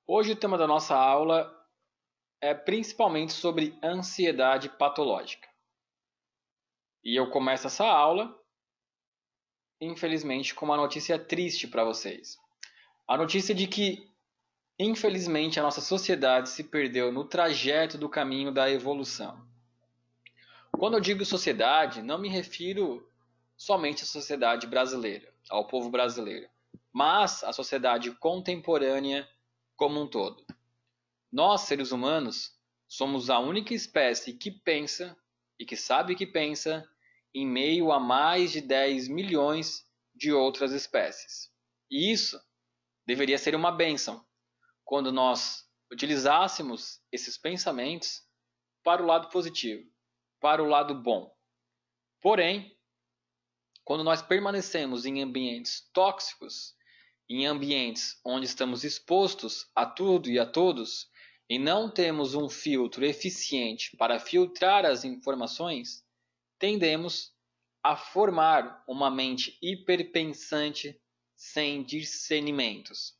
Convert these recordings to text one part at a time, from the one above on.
Hoje o tema da nossa aula é principalmente sobre ansiedade patológica. E eu começo essa aula, infelizmente, com uma notícia triste para vocês. A notícia de que, infelizmente, a nossa sociedade se perdeu no trajeto do caminho da evolução. Quando eu digo sociedade, não me refiro somente à sociedade brasileira, ao povo brasileiro, mas à sociedade contemporânea como um todo. Nós, seres humanos, somos a única espécie que pensa e que sabe que pensa em meio a mais de 10 milhões de outras espécies. E isso deveria ser uma bênção quando nós utilizássemos esses pensamentos para o lado positivo, para o lado bom. Porém, quando nós permanecemos em ambientes tóxicos, em ambientes onde estamos expostos a tudo e a todos, e não temos um filtro eficiente para filtrar as informações, tendemos a formar uma mente hiperpensante sem discernimentos.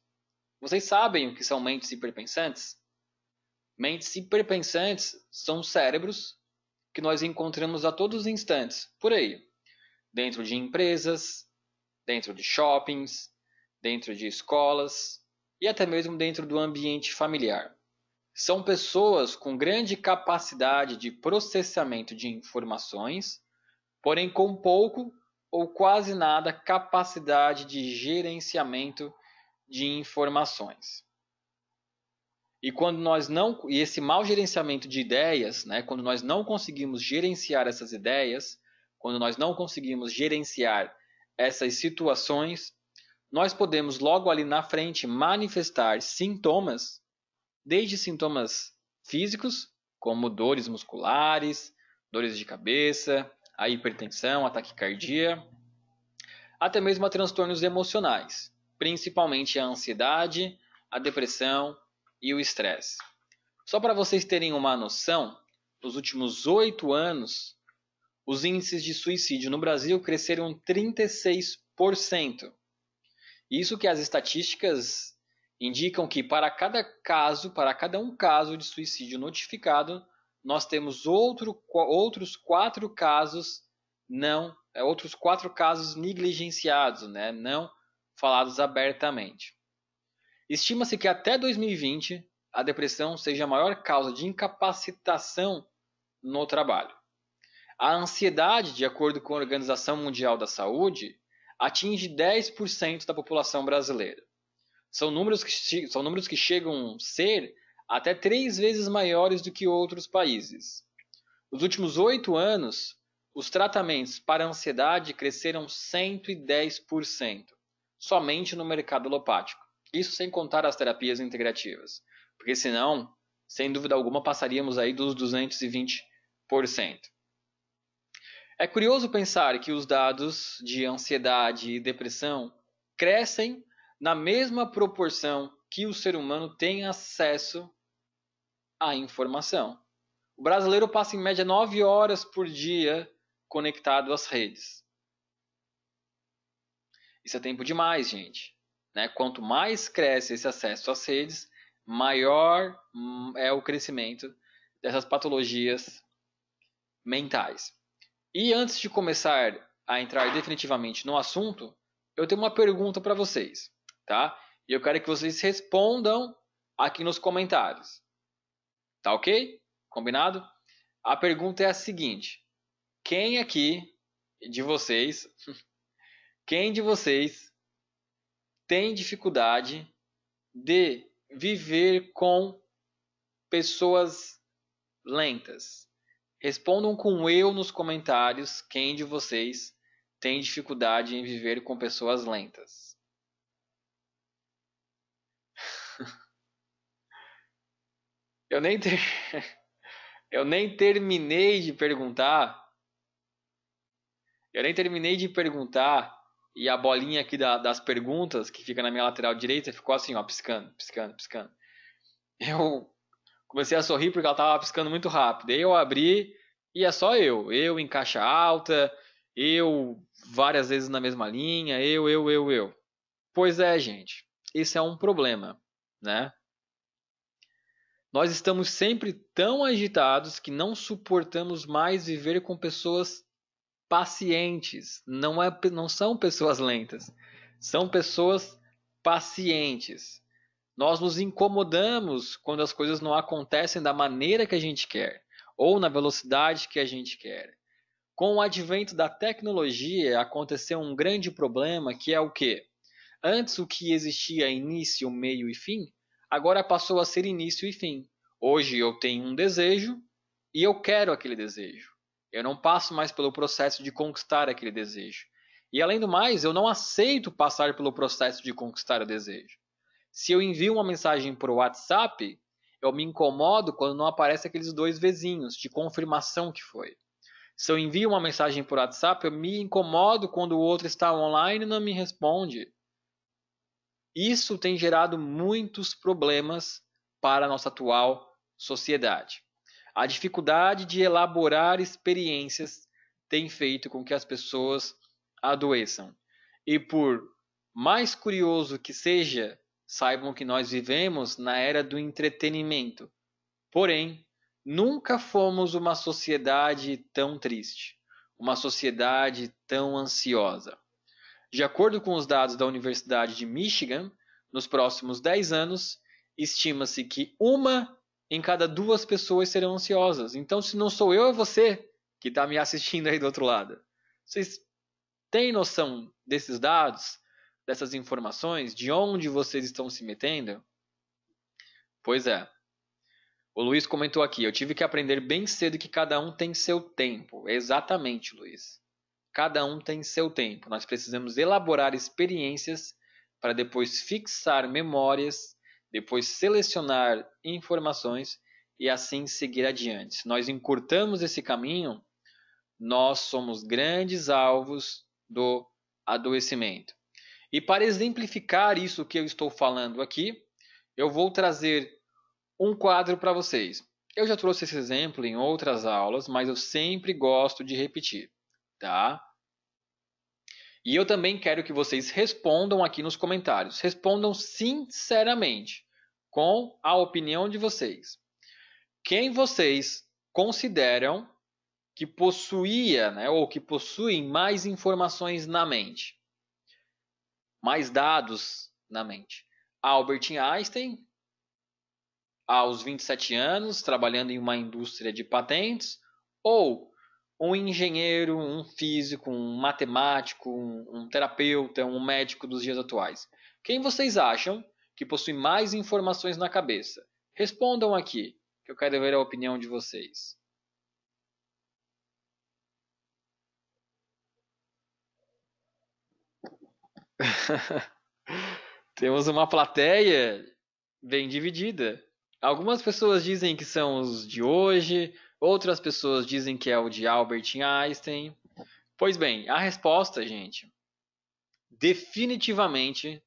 Vocês sabem o que são mentes hiperpensantes? Mentes hiperpensantes são cérebros que nós encontramos a todos os instantes, por aí, dentro de empresas, dentro de shoppings, dentro de escolas e até mesmo dentro do ambiente familiar. São pessoas com grande capacidade de processamento de informações, porém com pouco ou quase nada capacidade de gerenciamento de informações. E esse mau gerenciamento de ideias, né, quando nós não conseguimos gerenciar essas ideias, quando nós não conseguimos gerenciar essas situações, nós podemos logo ali na frente manifestar sintomas, desde sintomas físicos, como dores musculares, dores de cabeça, a hipertensão, a taquicardia, até mesmo a transtornos emocionais, principalmente a ansiedade, a depressão e o estresse. Só para vocês terem uma noção, nos últimos 8 anos, os índices de suicídio no Brasil cresceram 36%. Isso que as estatísticas indicam que para cada um caso de suicídio notificado, nós temos outros 4 casos outros 4 casos negligenciados, né, não falados abertamente. Estima-se que até 2020 a depressão seja a maior causa de incapacitação no trabalho. A ansiedade, de acordo com a Organização Mundial da Saúde, atinge 10% da população brasileira. São números que chegam a ser até 3 vezes maiores do que outros países. Nos últimos 8 anos, os tratamentos para ansiedade cresceram 110%, somente no mercado alopático. Isso sem contar as terapias integrativas, porque senão, sem dúvida alguma, passaríamos aí dos 220%. É curioso pensar que os dados de ansiedade e depressão crescem na mesma proporção que o ser humano tem acesso à informação. O brasileiro passa em média 9 horas por dia conectado às redes. Isso é tempo demais, gente. Né? Quanto mais cresce esse acesso às redes, maior é o crescimento dessas patologias mentais. E antes de começar a entrar definitivamente no assunto, eu tenho uma pergunta para vocês, tá? E eu quero que vocês respondam aqui nos comentários. Tá ok? Combinado? A pergunta é a seguinte: quem de vocês tem dificuldade de viver com pessoas lentas? Respondam com eu nos comentários quem de vocês tem dificuldade em viver com pessoas lentas. Eu nem, ter... eu nem terminei de perguntar. E a bolinha aqui das perguntas que fica na minha lateral direita ficou assim, ó, piscando, piscando, piscando. Eu comecei a sorrir porque ela estava piscando muito rápido. Aí eu abri e é só eu em caixa alta, eu várias vezes na mesma linha, eu. Pois é, gente, isso é um problema, né? Nós estamos sempre tão agitados que não suportamos mais viver com pessoas pacientes. Não são pessoas lentas, são pessoas pacientes. Nós nos incomodamos quando as coisas não acontecem da maneira que a gente quer ou na velocidade que a gente quer. Com o advento da tecnologia, aconteceu um grande problema que é o quê? Antes o que existia início, meio e fim, agora passou a ser início e fim. Hoje eu tenho um desejo e eu quero aquele desejo. Eu não passo mais pelo processo de conquistar aquele desejo. E além do mais, eu não aceito passar pelo processo de conquistar o desejo. Se eu envio uma mensagem por WhatsApp, eu me incomodo quando não aparece aqueles dois vizinhos de confirmação que foi. Se eu envio uma mensagem por WhatsApp, eu me incomodo quando o outro está online e não me responde. Isso tem gerado muitos problemas para a nossa atual sociedade. A dificuldade de elaborar experiências tem feito com que as pessoas adoeçam. E por mais curioso que seja, saibam que nós vivemos na era do entretenimento. Porém, nunca fomos uma sociedade tão triste, uma sociedade tão ansiosa. De acordo com os dados da Universidade de Michigan, nos próximos 10 anos, estima-se que uma em cada duas pessoas serão ansiosas. Então, se não sou eu, é você que está me assistindo aí do outro lado. Vocês têm noção desses dados, dessas informações, de onde vocês estão se metendo? Pois é. O Luiz comentou aqui, eu tive que aprender bem cedo que cada um tem seu tempo. Exatamente, Luiz. Cada um tem seu tempo. Nós precisamos elaborar experiências para depois fixar memórias, depois selecionar informações e assim seguir adiante. Se nós encurtamos esse caminho, nós somos grandes alvos do adoecimento. E para exemplificar isso que eu estou falando aqui, eu vou trazer um quadro para vocês. Eu já trouxe esse exemplo em outras aulas, mas eu sempre gosto de repetir, tá? E eu também quero que vocês respondam aqui nos comentários. Respondam sinceramente, com a opinião de vocês. Quem vocês consideram que possuía, né, ou que possuem mais informações na mente? Mais dados na mente? Albert Einstein, aos 27 anos, trabalhando em uma indústria de patentes, ou um engenheiro, um físico, um matemático, um terapeuta, um médico dos dias atuais? Quem vocês acham que possui mais informações na cabeça? Respondam aqui, que eu quero ver a opinião de vocês. Temos uma plateia bem dividida. Algumas pessoas dizem que são os de hoje, outras pessoas dizem que é o de Albert Einstein. Pois bem, a resposta, gente, definitivamente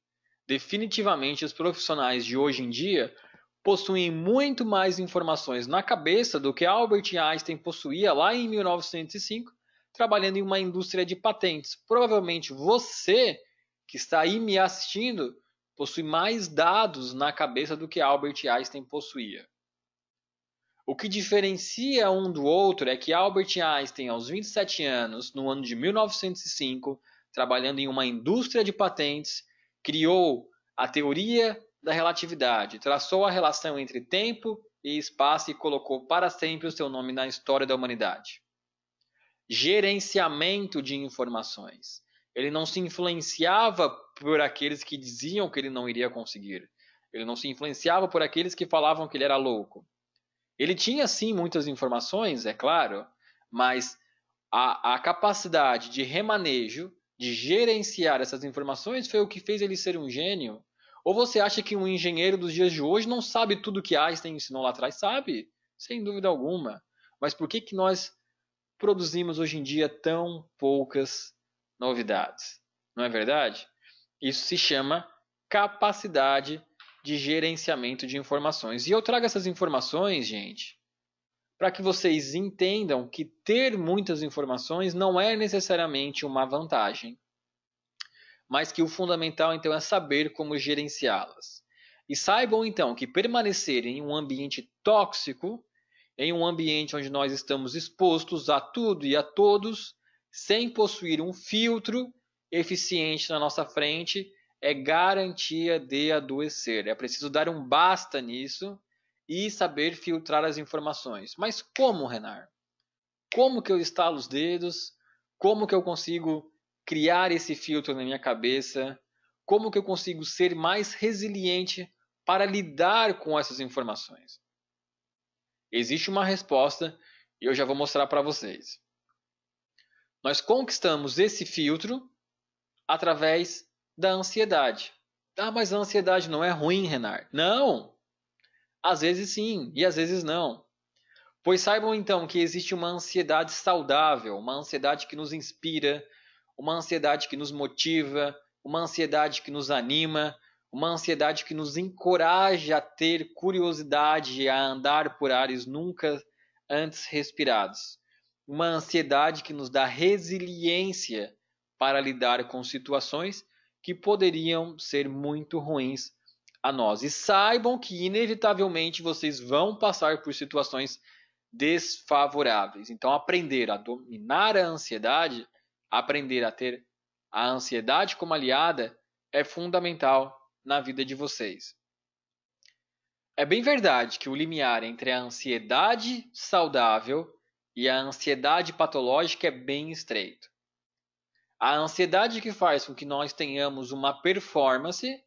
os profissionais de hoje em dia possuem muito mais informações na cabeça do que Albert Einstein possuía lá em 1905, trabalhando em uma indústria de patentes. Provavelmente você que está aí me assistindo possui mais dados na cabeça do que Albert Einstein possuía. O que diferencia um do outro é que Albert Einstein, aos 27 anos, no ano de 1905, trabalhando em uma indústria de patentes, criou a teoria da relatividade, traçou a relação entre tempo e espaço e colocou para sempre o seu nome na história da humanidade. Gerenciamento de informações. Ele não se influenciava por aqueles que diziam que ele não iria conseguir. Ele não se influenciava por aqueles que falavam que ele era louco. Ele tinha sim muitas informações, é claro, mas a capacidade de remanejo, de gerenciar essas informações foi o que fez ele ser um gênio. Ou você acha que um engenheiro dos dias de hoje não sabe tudo que Einstein ensinou lá atrás? Sabe, sem dúvida alguma. Mas por que nós produzimos hoje em dia tão poucas novidades? Não é verdade? Isso se chama capacidade de gerenciamento de informações. E eu trago essas informações, gente, para que vocês entendam que ter muitas informações não é necessariamente uma vantagem, mas que o fundamental então é saber como gerenciá-las. E saibam então que permanecer em um ambiente tóxico, em um ambiente onde nós estamos expostos a tudo e a todos, sem possuir um filtro eficiente na nossa frente, é garantia de adoecer. É preciso dar um basta nisso e saber filtrar as informações. Mas como, Renan? Como que eu estalo os dedos? Como que eu consigo criar esse filtro na minha cabeça? Como que eu consigo ser mais resiliente para lidar com essas informações? Existe uma resposta e eu já vou mostrar para vocês. Nós conquistamos esse filtro através da ansiedade. Ah, mas a ansiedade não é ruim, Renan. Não! Às vezes sim e às vezes não. Pois saibam então que existe uma ansiedade saudável, uma ansiedade que nos inspira, uma ansiedade que nos motiva, uma ansiedade que nos anima, uma ansiedade que nos encoraja a ter curiosidade, a andar por ares nunca antes respirados. Uma ansiedade que nos dá resiliência para lidar com situações que poderiam ser muito ruins a nós. E saibam que inevitavelmente vocês vão passar por situações desfavoráveis. Então, aprender a dominar a ansiedade, aprender a ter a ansiedade como aliada é fundamental na vida de vocês. É bem verdade que o limiar entre a ansiedade saudável e a ansiedade patológica é bem estreito. A ansiedade que faz com que nós tenhamos uma performance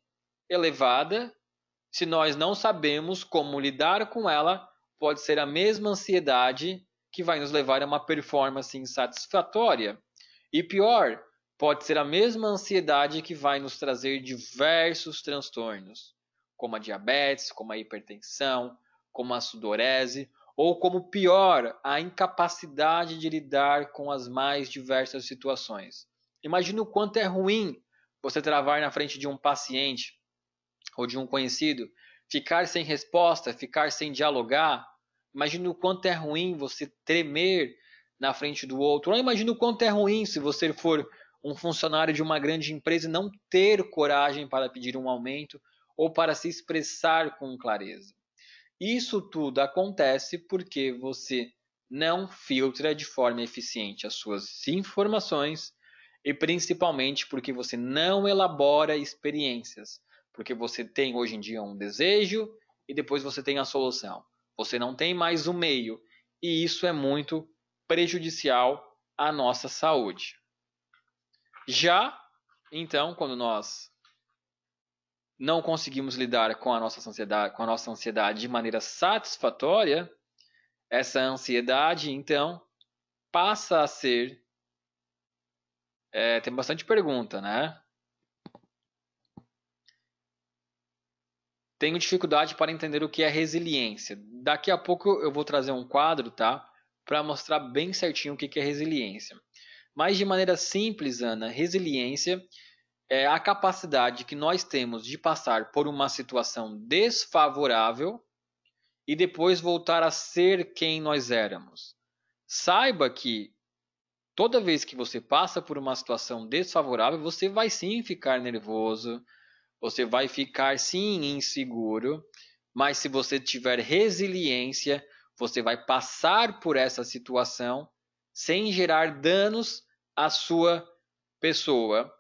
elevada, se nós não sabemos como lidar com ela, pode ser a mesma ansiedade que vai nos levar a uma performance insatisfatória. E pior, pode ser a mesma ansiedade que vai nos trazer diversos transtornos, como a diabetes, como a hipertensão, como a sudorese, ou como pior, a incapacidade de lidar com as mais diversas situações. Imagine o quanto é ruim você travar na frente de um paciente ou de um conhecido, ficar sem resposta, ficar sem dialogar. Imagina o quanto é ruim você tremer na frente do outro. Ou imagina o quanto é ruim se você for um funcionário de uma grande empresa e não ter coragem para pedir um aumento ou para se expressar com clareza. Isso tudo acontece porque você não filtra de forma eficiente as suas informações e principalmente porque você não elabora experiências. Porque você tem hoje em dia um desejo e depois você tem a solução. Você não tem mais o meio e isso é muito prejudicial à nossa saúde. Já, então, quando nós não conseguimos lidar com a nossa ansiedade de maneira satisfatória, essa ansiedade, então, passa a ser... tem bastante pergunta, né? Tenho dificuldade para entender o que é resiliência. Daqui a pouco eu vou trazer um quadro, tá? Para mostrar bem certinho o que é resiliência. Mas de maneira simples, Ana, resiliência é a capacidade que nós temos de passar por uma situação desfavorável e depois voltar a ser quem nós éramos. Saiba que toda vez que você passa por uma situação desfavorável, você vai sim ficar nervoso, você vai ficar sim inseguro, mas se você tiver resiliência, você vai passar por essa situação sem gerar danos à sua pessoa.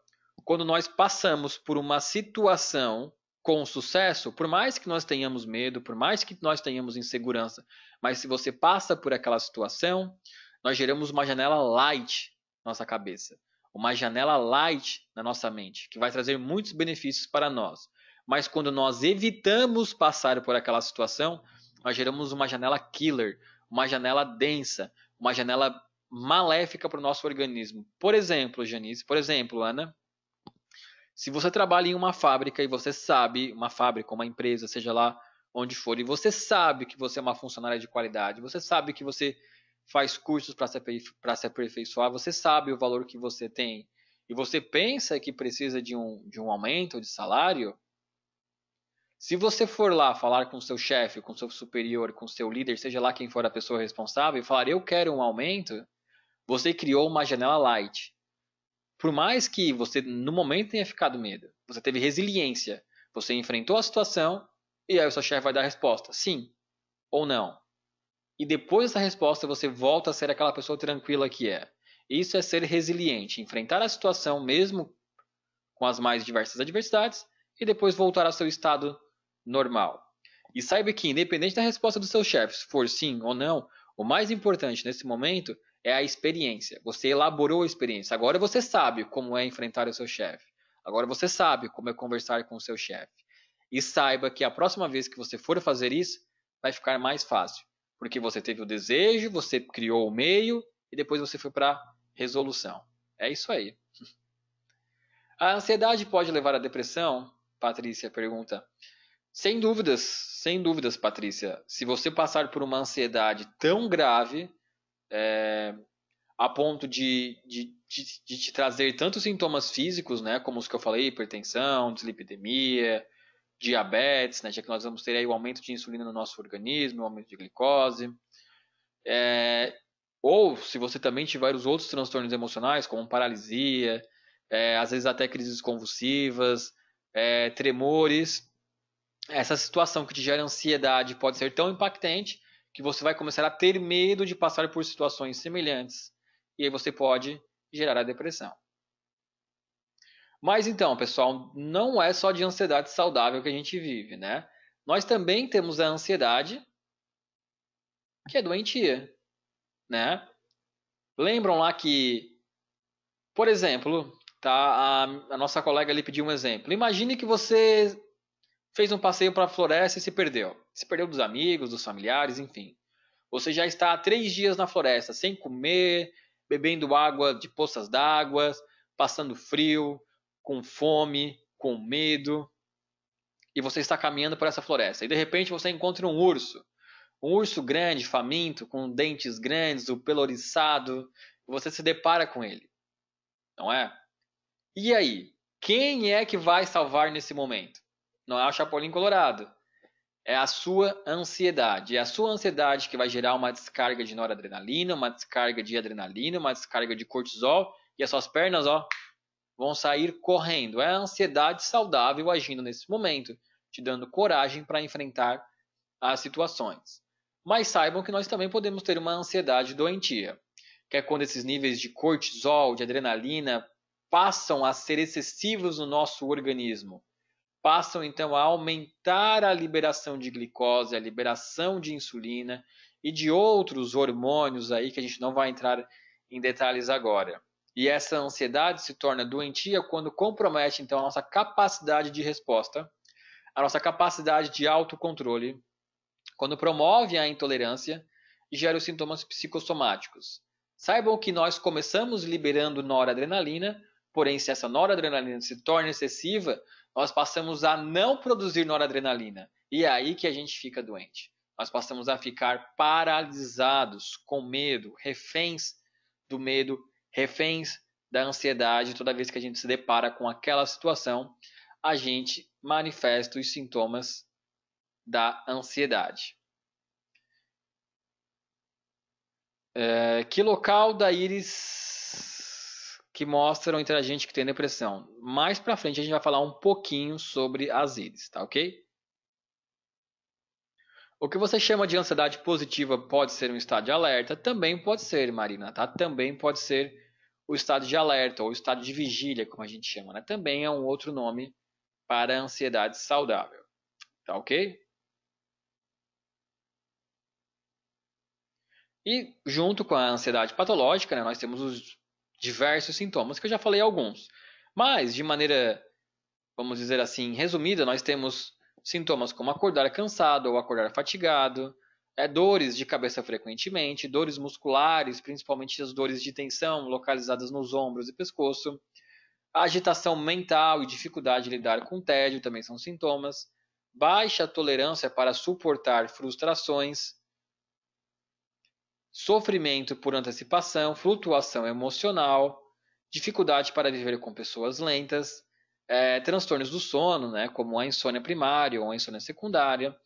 Quando nós passamos por uma situação com sucesso, por mais que nós tenhamos medo, por mais que nós tenhamos insegurança, mas se você passa por aquela situação, nós geramos uma janela light na nossa cabeça. Uma janela light na nossa mente, que vai trazer muitos benefícios para nós. Mas quando nós evitamos passar por aquela situação, nós geramos uma janela killer, uma janela densa, uma janela maléfica para o nosso organismo. Por exemplo, Janice, por exemplo, Ana, se você trabalha em uma fábrica e você sabe, uma fábrica, uma empresa, seja lá onde for, e você sabe que você é uma funcionária de qualidade, você sabe que você faz cursos para se aperfeiçoar, você sabe o valor que você tem e você pensa que precisa de um aumento de salário, se você for lá falar com o seu chefe, com o seu superior, com o seu líder, seja lá quem for a pessoa responsável, e falar eu quero um aumento, você criou uma janela light. Por mais que você no momento tenha ficado medo, você teve resiliência, você enfrentou a situação E aí o seu chefe vai dar a resposta, sim ou não. E depois dessa resposta você volta a ser aquela pessoa tranquila que é. Isso é ser resiliente, enfrentar a situação mesmo com as mais diversas adversidades e depois voltar ao seu estado normal. E saiba que, independente da resposta dos seus chefes, for sim ou não, o mais importante nesse momento é a experiência. Você elaborou a experiência. Agora você sabe como é enfrentar o seu chefe. Agora você sabe como é conversar com o seu chefe. E saiba que a próxima vez que você for fazer isso, vai ficar mais fácil. Porque você teve o desejo, você criou o meio e depois você foi para a resolução. É isso aí. A ansiedade pode levar à depressão? Patrícia pergunta. Sem dúvidas, Patrícia. Se você passar por uma ansiedade tão grave, a ponto de te trazer tantos sintomas físicos, né, como os que eu falei, hipertensão, dislipidemia, diabetes, né, já que nós vamos ter aí o aumento de insulina no nosso organismo, o aumento de glicose, ou se você também tiver os outros transtornos emocionais, como paralisia, às vezes até crises convulsivas, tremores, essa situação que te gera ansiedade pode ser tão impactante que você vai começar a ter medo de passar por situações semelhantes. E aí você pode gerar a depressão. Mas então, pessoal, não é só de ansiedade saudável que a gente vive, né? Nós também temos a ansiedade que é doentia, né? Lembram lá que, por exemplo, tá, a nossa colega ali pediu um exemplo. Imagine que você fez um passeio para a floresta e se perdeu. Se perdeu dos amigos, dos familiares, enfim. Você já está há 3 dias na floresta, sem comer, bebendo água de poças d'água, passando frio, com fome, com medo, e você está caminhando por essa floresta. E de repente você encontra um urso grande, faminto, com dentes grandes, o pelo oriçado, e você se depara com ele, não é? E aí, quem é que vai salvar nesse momento? Não é o Chapolin Colorado. É a sua ansiedade. É a sua ansiedade que vai gerar uma descarga de noradrenalina, uma descarga de adrenalina, uma descarga de cortisol e as suas pernas, ó, vão sair correndo. É a ansiedade saudável agindo nesse momento, te dando coragem para enfrentar as situações. Mas saibam que nós também podemos ter uma ansiedade doentia, que é quando esses níveis de cortisol, de adrenalina, passam a ser excessivos no nosso organismo, passam então a aumentar a liberação de glicose, a liberação de insulina e de outros hormônios aí que a gente não vai entrar em detalhes agora. E essa ansiedade se torna doentia quando compromete então a nossa capacidade de resposta, a nossa capacidade de autocontrole, quando promove a intolerância e gera os sintomas psicossomáticos. Saibam que nós começamos liberando noradrenalina, porém se essa noradrenalina se torna excessiva, nós passamos a não produzir noradrenalina. E é aí que a gente fica doente. Nós passamos a ficar paralisados, com medo, reféns do medo, reféns da ansiedade. Toda vez que a gente se depara com aquela situação, a gente manifesta os sintomas da ansiedade. Que local da íris que mostram entre a gente que tem depressão? Mais pra frente a gente vai falar um pouquinho sobre as íris, tá ok? O que você chama de ansiedade positiva pode ser um estado de alerta? Também pode ser, Marina, tá? Também pode ser o estado de alerta ou o estado de vigília, como a gente chama, né? Também é um outro nome para a ansiedade saudável, tá ok? E junto com a ansiedade patológica, né, nós temos os diversos sintomas, que eu já falei alguns. Mas, de maneira, vamos dizer assim, resumida, nós temos sintomas como acordar cansado ou acordar fatigado, dores de cabeça frequentemente, dores musculares, principalmente as dores de tensão localizadas nos ombros e pescoço, agitação mental e dificuldade de lidar com tédio também são sintomas, baixa tolerância para suportar frustrações, sofrimento por antecipação, flutuação emocional, dificuldade para viver com pessoas lentas, transtornos do sono, né, como a insônia primária ou a insônia secundária,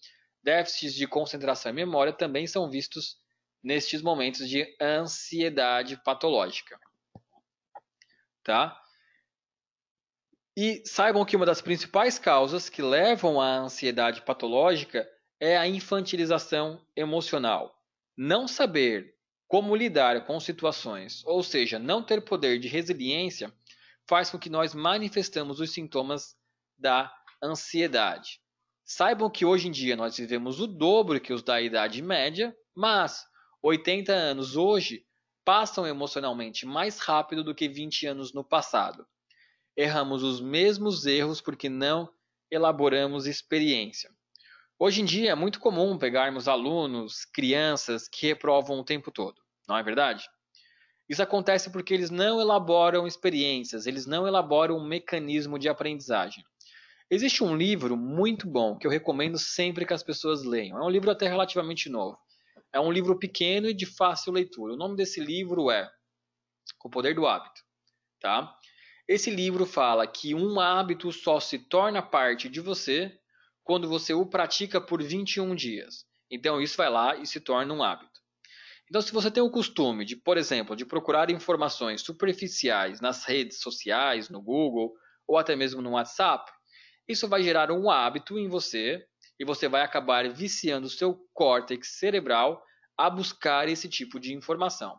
déficits de concentração e memória também são vistos nestes momentos de ansiedade patológica, tá? E saibam que uma das principais causas que levam à ansiedade patológica é a infantilização emocional. Não saber como lidar com situações, ou seja, não ter poder de resiliência, faz com que nós manifestamos os sintomas da ansiedade. Saibam que hoje em dia nós vivemos o dobro que os da idade média, mas 80 anos hoje passam emocionalmente mais rápido do que 20 anos no passado. Erramos os mesmos erros porque não elaboramos experiência. Hoje em dia é muito comum pegarmos alunos, crianças que reprovam o tempo todo, não é verdade? Isso acontece porque eles não elaboram experiências, eles não elaboram um mecanismo de aprendizagem. Existe um livro muito bom que eu recomendo sempre que as pessoas leiam. É um livro até relativamente novo. É um livro pequeno e de fácil leitura. O nome desse livro é O Poder do Hábito, tá? Esse livro fala que um hábito só se torna parte de você quando você o pratica por 21 dias. Então isso vai lá e se torna um hábito. Então, se você tem o costume de, por exemplo, de procurar informações superficiais nas redes sociais, no Google ou até mesmo no WhatsApp, isso vai gerar um hábito em você e você vai acabar viciando o seu córtex cerebral a buscar esse tipo de informação.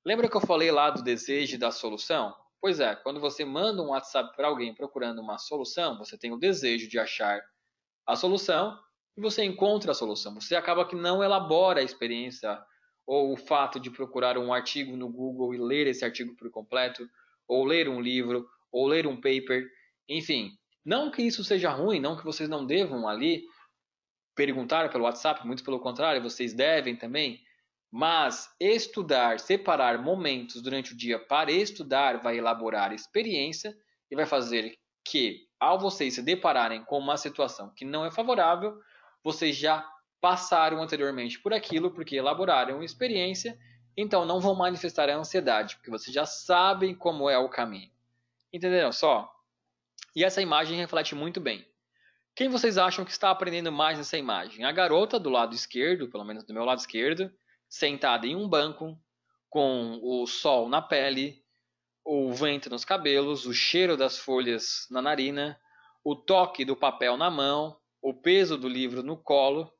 Lembra que eu falei lá do desejo e da solução? Pois é, quando você manda um WhatsApp para alguém procurando uma solução, você tem o desejo de achar a solução e você encontra a solução. Você acaba que não elabora a experiência ou o fato de procurar um artigo no Google e ler esse artigo por completo, ou ler um livro, ou ler um paper, enfim. Não que isso seja ruim, não que vocês não devam ali perguntar pelo WhatsApp, muito pelo contrário, vocês devem também, mas estudar, separar momentos durante o dia para estudar vai elaborar experiência e vai fazer que, ao vocês se depararem com uma situação que não é favorável, vocês já passaram anteriormente por aquilo porque elaboraram experiência, então não vão manifestar a ansiedade, porque vocês já sabem como é o caminho. Entenderam só? E essa imagem reflete muito bem. Quem vocês acham que está aprendendo mais nessa imagem? A garota do lado esquerdo, pelo menos do meu lado esquerdo, sentada em um banco, com o sol na pele, o vento nos cabelos, o cheiro das folhas na narina, o toque do papel na mão, o peso do livro no colo,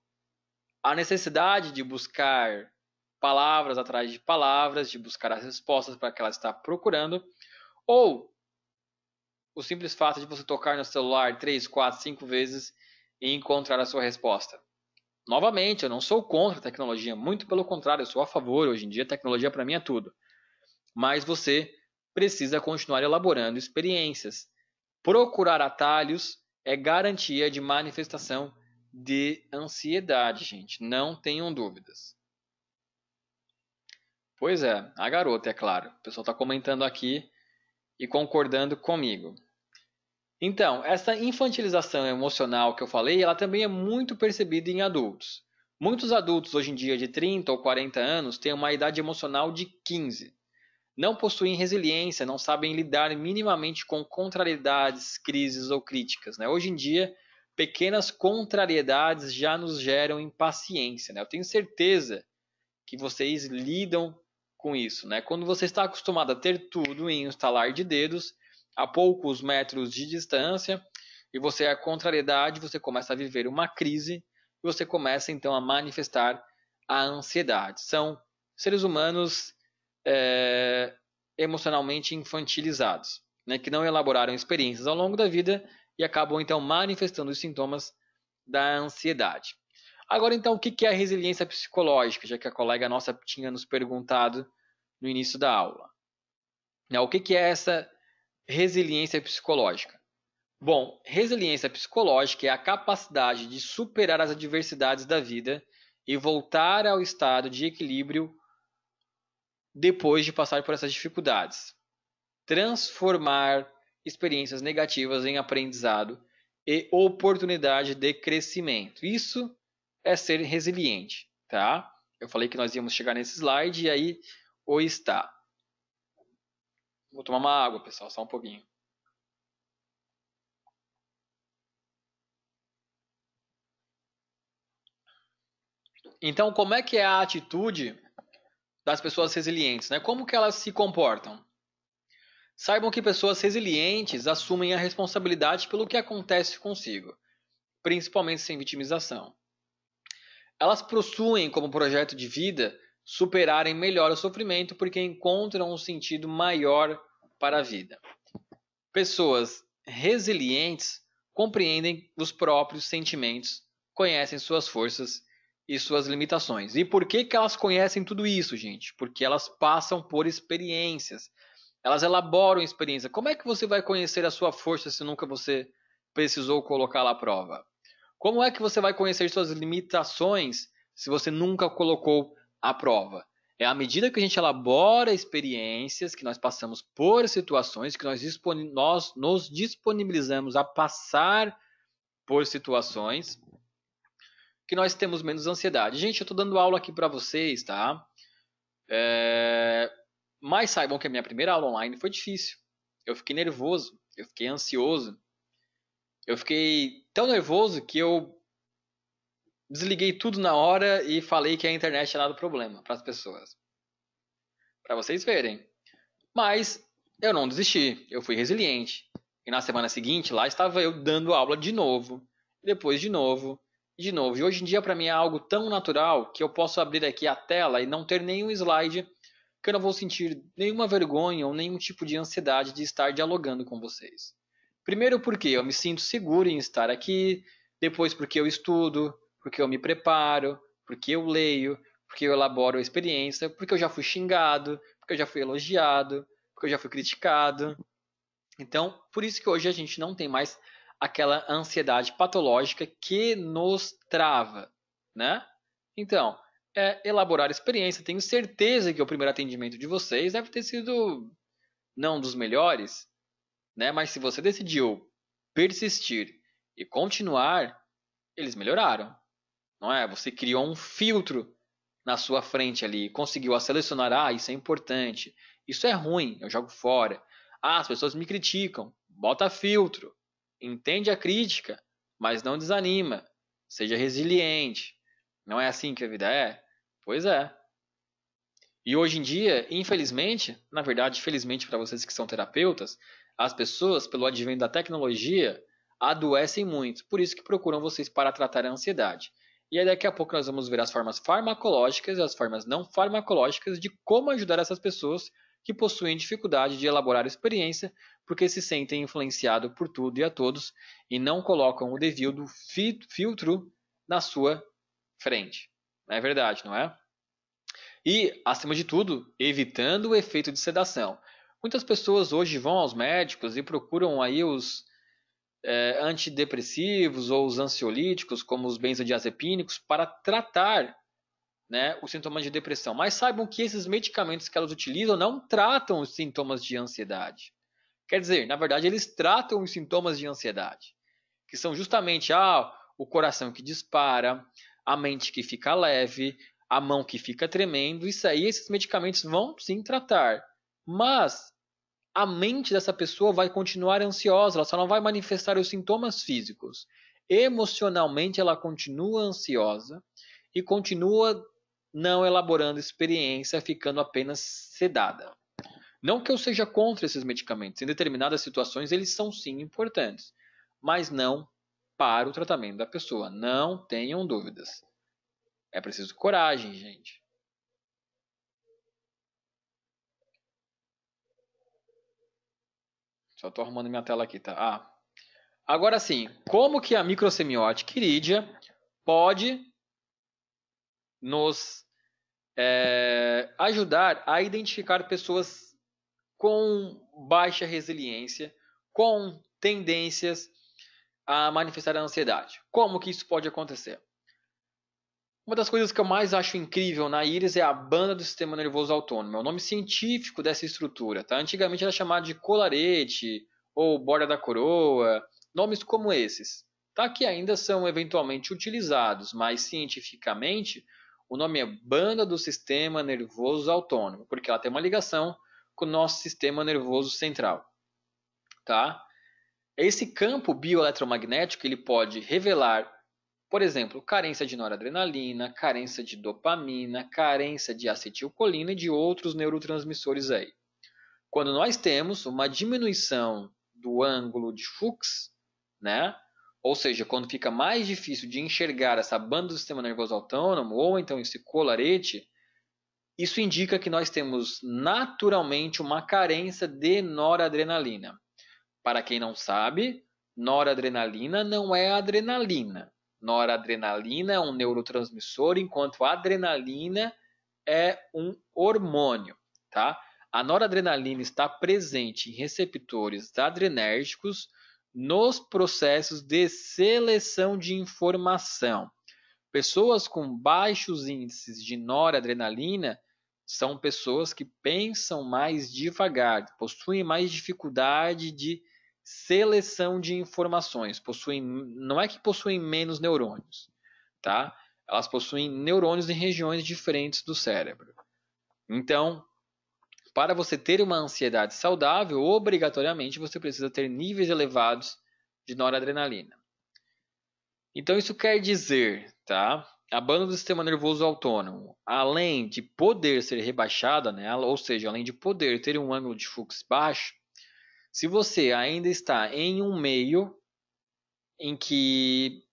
a necessidade de buscar palavras atrás de palavras, de buscar as respostas para que ela está procurando, ou o simples fato de você tocar no celular 3, 4, 5 vezes e encontrar a sua resposta. Novamente, eu não sou contra a tecnologia, muito pelo contrário, eu sou a favor. Hoje em dia, a tecnologia para mim é tudo. Mas você precisa continuar elaborando experiências. Procurar atalhos é garantia de manifestação de ansiedade, gente. Não tenham dúvidas. Pois é, a garota, é claro. O pessoal está comentando aqui e concordando comigo. Então, essa infantilização emocional que eu falei, ela também é muito percebida em adultos. Muitos adultos hoje em dia de 30 ou 40 anos têm uma idade emocional de 15. Não possuem resiliência, não sabem lidar minimamente com contrariedades, crises ou críticas, né? Hoje em dia, pequenas contrariedades já nos geram impaciência, né? Eu tenho certeza que vocês lidam com isso, né? Quando você está acostumado a ter tudo em um estalar de dedos, a poucos metros de distância, e você é a contrariedade, você começa a viver uma crise e você começa então a manifestar a ansiedade. São seres humanos emocionalmente infantilizados, né, que não elaboraram experiências ao longo da vida e acabam então manifestando os sintomas da ansiedade. Agora, então, o que é a resiliência psicológica, já que a colega nossa tinha nos perguntado no início da aula? O que é essa resiliência psicológica? Bom, resiliência psicológica é a capacidade de superar as adversidades da vida e voltar ao estado de equilíbrio depois de passar por essas dificuldades. Transformar experiências negativas em aprendizado e oportunidade de crescimento. Isso é ser resiliente, tá? Eu falei que nós íamos chegar nesse slide e aí o está. Vou tomar uma água, pessoal, só um pouquinho. Então, como é que é a atitude das pessoas resilientes, né? Como que elas se comportam? Saibam que pessoas resilientes assumem a responsabilidade pelo que acontece consigo, principalmente sem vitimização. Elas possuem como projeto de vida superarem melhor o sofrimento porque encontram um sentido maior para a vida. Pessoas resilientes compreendem os próprios sentimentos, conhecem suas forças e suas limitações. E por que elas conhecem tudo isso, gente? Porque elas passam por experiências. Elas elaboram experiência. Como é que você vai conhecer a sua força se nunca você precisou colocá-la à prova? Como é que você vai conhecer suas limitações se você nunca colocou à prova? É à medida que a gente elabora experiências, que nós passamos por situações, que nós nos disponibilizamos a passar por situações, que nós temos menos ansiedade. Gente, eu estou dando aula aqui para vocês, tá? Mas saibam que a minha primeira aula online foi difícil. Eu fiquei nervoso, eu fiquei ansioso. Eu fiquei tão nervoso que eu desliguei tudo na hora e falei que a internet tinha dado problema para as pessoas. Para vocês verem. Mas eu não desisti, eu fui resiliente. E na semana seguinte, lá estava eu dando aula de novo, depois de novo, de novo. E hoje em dia, para mim, é algo tão natural que eu posso abrir aqui a tela e não ter nenhum slide, que eu não vou sentir nenhuma vergonha ou nenhum tipo de ansiedade de estar dialogando com vocês. Primeiro porque eu me sinto seguro em estar aqui, depois porque eu estudo, porque eu me preparo, porque eu leio, porque eu elaboro a experiência, porque eu já fui xingado, porque eu já fui elogiado, porque eu já fui criticado. Então, por isso que hoje a gente não tem mais aquela ansiedade patológica que nos trava, né? Então, elaborar experiência. Tenho certeza que o primeiro atendimento de vocês deve ter sido não dos melhores, né? Mas se você decidiu persistir e continuar, eles melhoraram, não é? Você criou um filtro na sua frente ali, conseguiu selecionar, isso é importante, isso é ruim, eu jogo fora. As pessoas me criticam, bota filtro, entende a crítica, mas não desanima, seja resiliente. Não é assim que a vida é? Pois é. E hoje em dia, infelizmente, na verdade, felizmente para vocês que são terapeutas, as pessoas, pelo advento da tecnologia, adoecem muito. Por isso que procuram vocês para tratar a ansiedade. E aí daqui a pouco nós vamos ver as formas farmacológicas e as formas não farmacológicas de como ajudar essas pessoas que possuem dificuldade de elaborar experiência porque se sentem influenciados por tudo e a todos e não colocam o devido filtro na sua frente. Não é verdade, não é? E, acima de tudo, evitando o efeito de sedação. Muitas pessoas hoje vão aos médicos e procuram aí os antidepressivos ou os ansiolíticos, como os benzodiazepínicos, para tratar, né, os sintomas de depressão. Mas saibam que esses medicamentos que elas utilizam não tratam os sintomas de ansiedade. Quer dizer, na verdade, eles tratam os sintomas de ansiedade, que são justamente o coração que dispara, a mente que fica leve, a mão que fica tremendo. Isso aí, esses medicamentos vão sim tratar. Mas a mente dessa pessoa vai continuar ansiosa, ela só não vai manifestar os sintomas físicos. Emocionalmente, ela continua ansiosa e continua não elaborando experiência, ficando apenas sedada. Não que eu seja contra esses medicamentos, em determinadas situações eles são sim importantes, mas não para o tratamento da pessoa. Não tenham dúvidas. É preciso coragem, gente. Só estou arrumando minha tela aqui, tá? Agora sim, como que a microsemiótica irídia pode nos ajudar a identificar pessoas com baixa resiliência, com tendências a manifestar a ansiedade? Como que isso pode acontecer? Uma das coisas que eu mais acho incrível na íris é a banda do sistema nervoso autônomo. É o nome científico dessa estrutura, tá? Antigamente era chamado de colarete ou borda da coroa, nomes como esses, tá? Que ainda são eventualmente utilizados, mas cientificamente o nome é banda do sistema nervoso autônomo, porque ela tem uma ligação com o nosso sistema nervoso central, tá? Esse campo bioeletromagnético ele pode revelar, por exemplo, carência de noradrenalina, carência de dopamina, carência de acetilcolina e de outros neurotransmissores aí. Quando nós temos uma diminuição do ângulo de Fuchs, né? Ou seja, quando fica mais difícil de enxergar essa banda do sistema nervoso autônomo, ou então esse colarete, isso indica que nós temos naturalmente uma carência de noradrenalina. Para quem não sabe, noradrenalina não é adrenalina. Noradrenalina é um neurotransmissor, enquanto a adrenalina é um hormônio, tá? A noradrenalina está presente em receptores adrenérgicos nos processos de seleção de informação. Pessoas com baixos índices de noradrenalina são pessoas que pensam mais devagar, possuem mais dificuldade de seleção de informações. Não é que possuem menos neurônios, tá? Elas possuem neurônios em regiões diferentes do cérebro. Então, para você ter uma ansiedade saudável, obrigatoriamente você precisa ter níveis elevados de noradrenalina. Então, isso quer dizer, tá? A banda do sistema nervoso autônomo, além de poder ser rebaixada nela, ou seja, além de poder ter um ângulo de Fuchs baixo, se você ainda está em um meio em que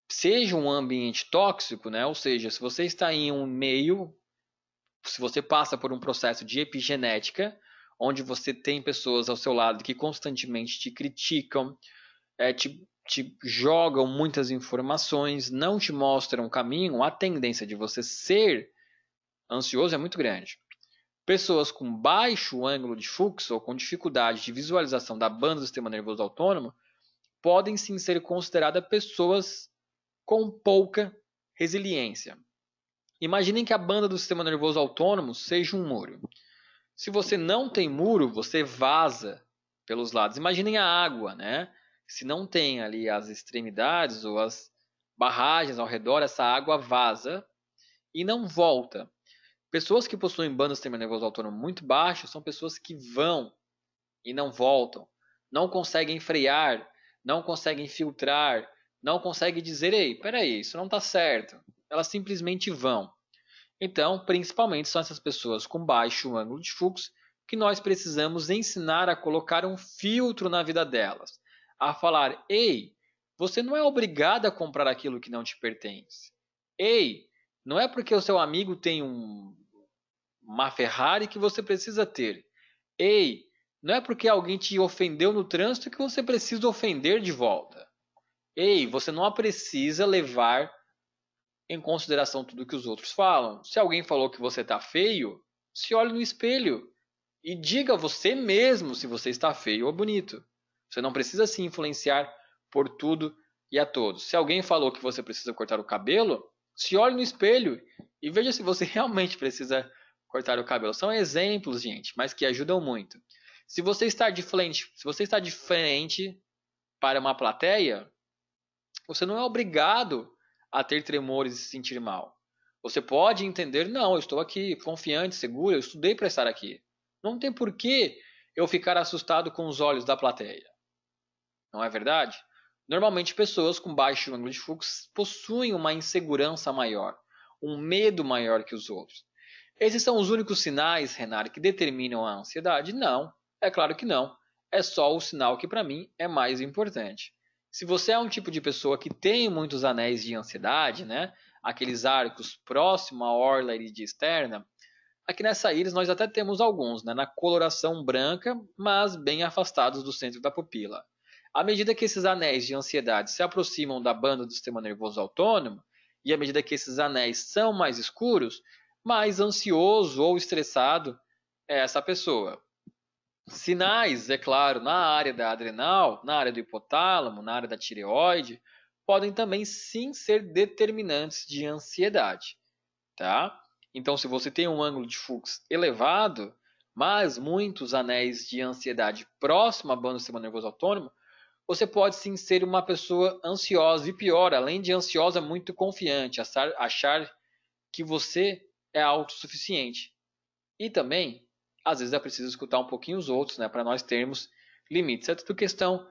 seja um ambiente tóxico, né? Ou seja, se você está em um meio, se você passa por um processo de epigenética, onde você tem pessoas ao seu lado que constantemente te criticam, te jogam muitas informações, não te mostram o caminho, a tendência de você ser ansioso é muito grande. Pessoas com baixo ângulo de Fuchs ou com dificuldade de visualização da banda do sistema nervoso autônomo podem sim ser consideradas pessoas com pouca resiliência. Imaginem que a banda do sistema nervoso autônomo seja um muro. Se você não tem muro, você vaza pelos lados. Imaginem a água, né? Se não tem ali as extremidades ou as barragens ao redor, essa água vaza e não volta. Pessoas que possuem banda do sistema nervoso autônomo muito baixo são pessoas que vão e não voltam, não conseguem frear, não conseguem filtrar, não conseguem dizer, ei, peraí, isso não está certo. Elas simplesmente vão. Então, principalmente são essas pessoas com baixo ângulo de Fuchs que nós precisamos ensinar a colocar um filtro na vida delas. A falar, ei, você não é obrigado a comprar aquilo que não te pertence. Ei, não é porque o seu amigo tem uma Ferrari que você precisa ter. Ei, não é porque alguém te ofendeu no trânsito que você precisa ofender de volta. Ei, você não precisa levar em consideração tudo que os outros falam. Se alguém falou que você está feio, se olhe no espelho e diga você mesmo se você está feio ou bonito. Você não precisa se influenciar por tudo e a todos. Se alguém falou que você precisa cortar o cabelo, se olhe no espelho e veja se você realmente precisa cortar o cabelo. São exemplos, gente, mas que ajudam muito. Se você está de frente para uma plateia, você não é obrigado a ter tremores e se sentir mal. Você pode entender, não, eu estou aqui confiante, seguro, eu estudei para estar aqui. Não tem por que eu ficar assustado com os olhos da plateia. Não é verdade? Normalmente pessoas com baixo ângulo de Fuchs possuem uma insegurança maior, um medo maior que os outros. Esses são os únicos sinais, Renato, que determinam a ansiedade? Não, é claro que não. É só o sinal que para mim é mais importante. Se você é um tipo de pessoa que tem muitos anéis de ansiedade, né? Aqueles arcos próximo à orla iris externa, aqui nessa íris nós até temos alguns, né? Na coloração branca, mas bem afastados do centro da pupila. À medida que esses anéis de ansiedade se aproximam da banda do sistema nervoso autônomo, e à medida que esses anéis são mais escuros, mais ansioso ou estressado é essa pessoa. Sinais, é claro, na área da adrenal, na área do hipotálamo, na área da tireoide, podem também sim ser determinantes de ansiedade, tá? Então, se você tem um ângulo de Fuchs elevado, mas muitos anéis de ansiedade próximo à banda do sistema nervoso autônomo, você pode sim ser uma pessoa ansiosa e pior, além de ansiosa, muito confiante, achar que você é autossuficiente. E também, às vezes é preciso escutar um pouquinho os outros, né, para nós termos limites. É tudo questão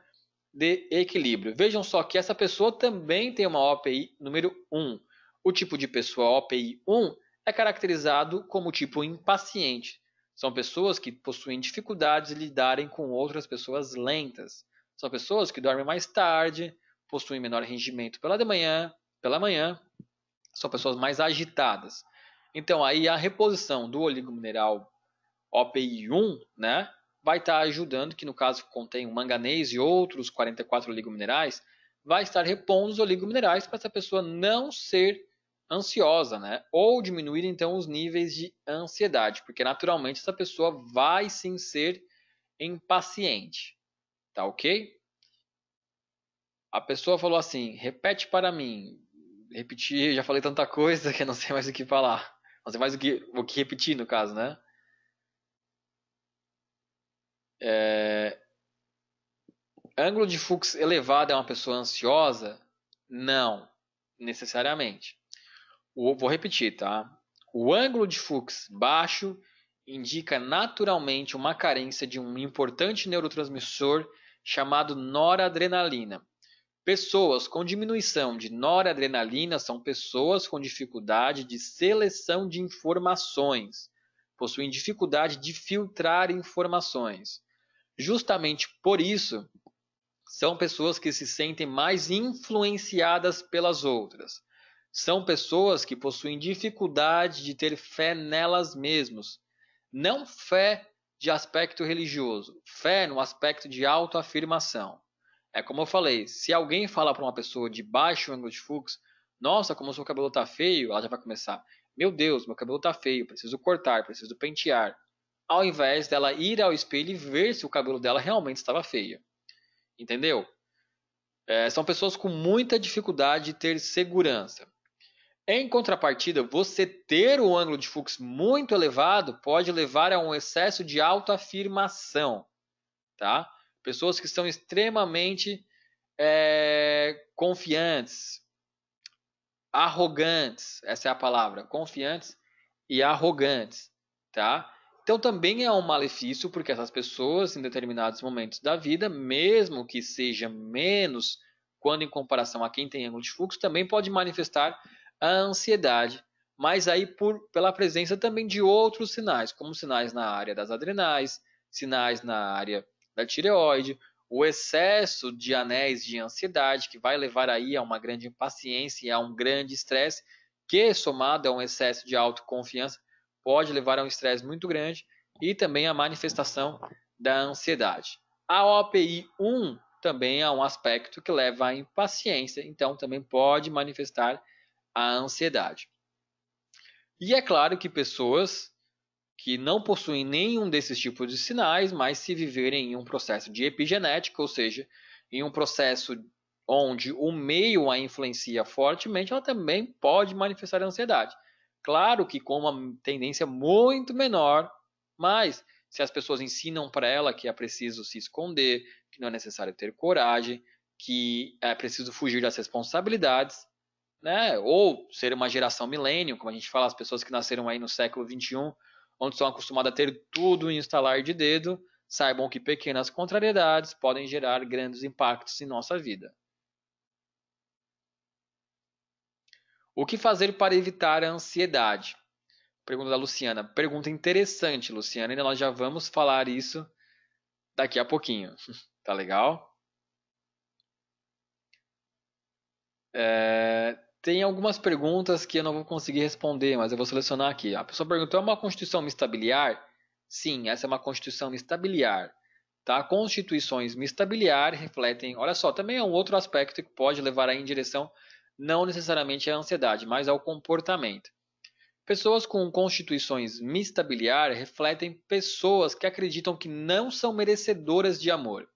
de equilíbrio. Vejam só que essa pessoa também tem uma OPI número 1. O tipo de pessoa OPI 1 é caracterizado como tipo impaciente. São pessoas que possuem dificuldades em lidarem com outras pessoas lentas. São pessoas que dormem mais tarde, possuem menor rendimento pela manhã, são pessoas mais agitadas. Então aí a reposição do oligomineral OPI1, né, vai estar ajudando, que no caso contém o manganês e outros 44 oligominerais, vai estar repondo os oligominerais para essa pessoa não ser ansiosa, né? Ou diminuir então os níveis de ansiedade, porque naturalmente essa pessoa vai sim ser impaciente, tá ok? A pessoa falou assim: repete para mim. Repetir, já falei tanta coisa que eu não sei mais o que falar. Não sei mais o que repetir no caso, né? Ângulo de fluxo elevado é uma pessoa ansiosa? Não, necessariamente. Vou repetir, tá? O ângulo de Fuchs baixo indica naturalmente uma carência de um importante neurotransmissor chamado noradrenalina. Pessoas com diminuição de noradrenalina são pessoas com dificuldade de seleção de informações, possuem dificuldade de filtrar informações. Justamente por isso, são pessoas que se sentem mais influenciadas pelas outras. São pessoas que possuem dificuldade de ter fé nelas mesmas. Não fé de aspecto religioso, fé no aspecto de autoafirmação. É como eu falei, se alguém fala para uma pessoa de baixo ângulo de fluxo, nossa, como o seu cabelo está feio, ela já vai começar, meu Deus, meu cabelo está feio, preciso cortar, preciso pentear. Ao invés dela ir ao espelho e ver se o cabelo dela realmente estava feio. Entendeu? São pessoas com muita dificuldade de ter segurança. Em contrapartida, você ter um ângulo de fluxo muito elevado pode levar a um excesso de autoafirmação, tá? Pessoas que são extremamente confiantes, arrogantes, essa é a palavra, confiantes e arrogantes, tá? Então também é um malefício, porque essas pessoas, em determinados momentos da vida, mesmo que seja menos quando em comparação a quem tem ângulo de fluxo, também pode manifestar a ansiedade, mas aí pela presença também de outros sinais, como sinais na área das adrenais, sinais na área da tireoide, o excesso de anéis de ansiedade, que vai levar aí a uma grande impaciência e a um grande estresse, que somado a um excesso de autoconfiança, pode levar a um estresse muito grande e também a manifestação da ansiedade. A OPI 1 também é um aspecto que leva à impaciência, então também pode manifestar a ansiedade. E é claro que pessoas que não possuem nenhum desses tipos de sinais, mas se viverem em um processo de epigenética, ou seja, em um processo onde o meio a influencia fortemente, ela também pode manifestar ansiedade. Claro que com uma tendência muito menor, mas se as pessoas ensinam para ela que é preciso se esconder, que não é necessário ter coragem, que é preciso fugir das responsabilidades, né? Ou ser uma geração milênio, como a gente fala, as pessoas que nasceram aí no século XXI, onde estão acostumadas a ter tudo em instalar de dedo, saibam que pequenas contrariedades podem gerar grandes impactos em nossa vida. O que fazer para evitar a ansiedade? Pergunta da Luciana. Pergunta interessante, Luciana, e nós já vamos falar isso daqui a pouquinho. Tá legal? Tem algumas perguntas que eu não vou conseguir responder, mas eu vou selecionar aqui. A pessoa perguntou: é uma constituição mista biliar? Sim, essa é uma constituição mista biliar. Tá? Constituições mista biliar refletem, olha só, também é um outro aspecto que pode levar aí em direção não necessariamente à ansiedade, mas ao comportamento. Pessoas com constituições mista biliar refletem pessoas que acreditam que não são merecedoras de amor.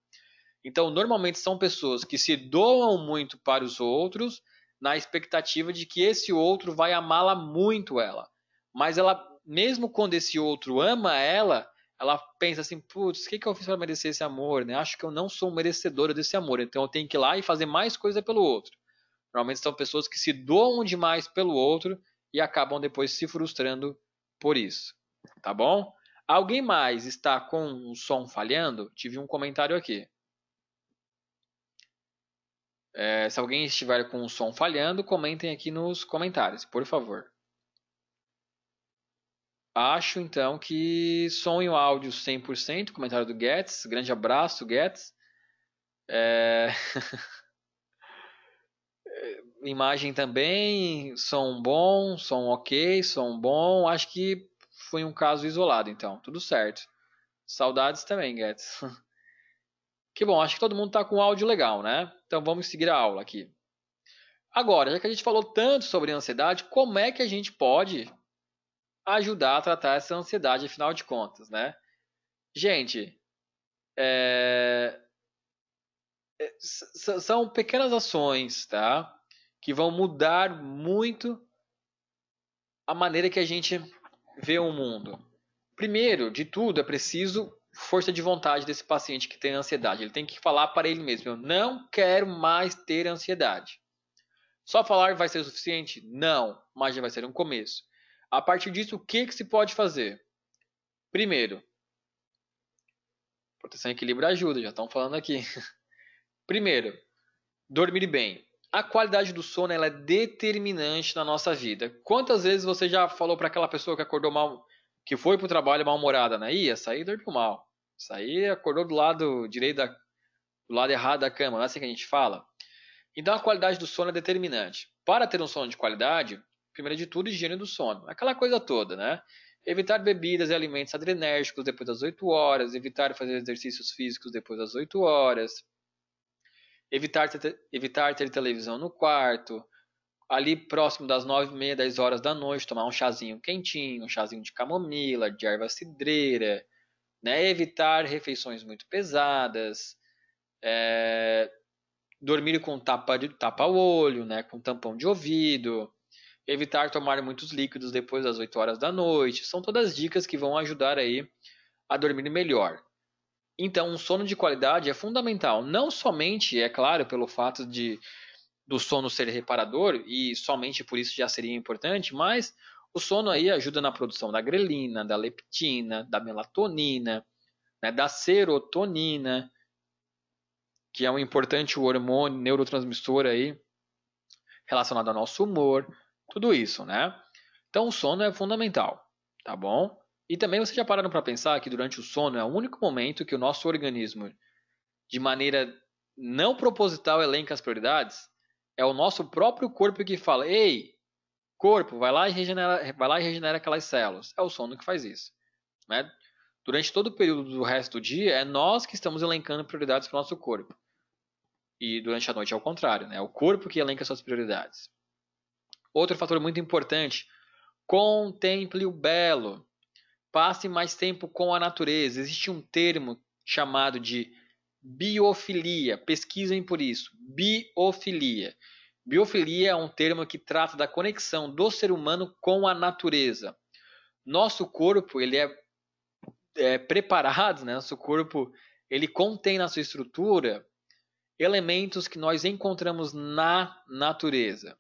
Então, normalmente são pessoas que se doam muito para os outros, na expectativa de que esse outro vai amá-la muito ela. Mas ela, mesmo quando esse outro ama ela, ela pensa assim, putz, o que eu fiz para merecer esse amor? Né? Acho que eu não sou merecedora desse amor, então eu tenho que ir lá e fazer mais coisa pelo outro. Normalmente são pessoas que se doam demais pelo outro e acabam depois se frustrando por isso. Tá bom? Alguém mais está com o som falhando? Tive um comentário aqui. Se alguém estiver com o som falhando, comentem aqui nos comentários, por favor. acho então que som e áudio 100%, comentário do Guedes, grande abraço, Guedes. Imagem também, som bom, som ok, som bom. Acho que foi um caso isolado, então, tudo certo. Saudades também, Guedes. Que bom, acho que todo mundo está com áudio legal, né? Então vamos seguir a aula aqui. Agora, já que a gente falou tanto sobre ansiedade, como é que a gente pode ajudar a tratar essa ansiedade, afinal de contas, né? Gente, são pequenas ações, tá? Que vão mudar muito a maneira que a gente vê o mundo. Primeiro de tudo, é preciso força de vontade desse paciente que tem ansiedade. Ele tem que falar para ele mesmo: eu não quero mais ter ansiedade. Só falar vai ser o suficiente? Não, mas já vai ser um começo. A partir disso, o que se pode fazer? Primeiro, proteção e equilíbrio ajuda, já estão falando aqui. Primeiro, dormir bem. A qualidade do sono ela é determinante na nossa vida. Quantas vezes você já falou para aquela pessoa que acordou mal, que foi para o trabalho mal-humorada, né? Ia sair e dormiu mal. Sair acordou do lado direito, do lado errado da cama, não é assim que a gente fala? Então a qualidade do sono é determinante. Para ter um sono de qualidade, primeiro de tudo, higiene do sono. Aquela coisa toda, né? Evitar bebidas e alimentos adrenérgicos depois das 8 horas, evitar fazer exercícios físicos depois das 8 horas, evitar ter televisão no quarto, ali próximo das 9h30, 10 horas da noite, tomar um chazinho quentinho, um chazinho de camomila, de erva cidreira, né? Evitar refeições muito pesadas, dormir com tapa-olho, né? Com tampão de ouvido, evitar tomar muitos líquidos depois das 8 horas da noite. São todas dicas que vão ajudar aí a dormir melhor. Então, um sono de qualidade é fundamental, não somente, é claro, pelo fato do sono ser reparador, e somente por isso já seria importante, mas o sono aí ajuda na produção da grelina, da leptina, da melatonina, né, da serotonina, que é um importante hormônio, neurotransmissor aí, relacionado ao nosso humor, tudo isso, né? Então o sono é fundamental, tá bom? E também vocês já pararam para pensar que durante o sono é o único momento que o nosso organismo, de maneira não proposital, elenca as prioridades? É o nosso próprio corpo que fala: ei, corpo, vai lá e regenera aquelas células. É o sono que faz isso, né? Durante todo o período do resto do dia, é nós que estamos elencando prioridades para o nosso corpo. E durante a noite é o contrário, né? É o corpo que elenca suas prioridades. Outro fator muito importante: contemple o belo. Passe mais tempo com a natureza. Existe um termo chamado de biofilia. Pesquisem por isso. Biofilia. Biofilia é um termo que trata da conexão do ser humano com a natureza. Nosso corpo ele é preparado, né? Nosso corpo ele contém na sua estrutura elementos que nós encontramos na natureza.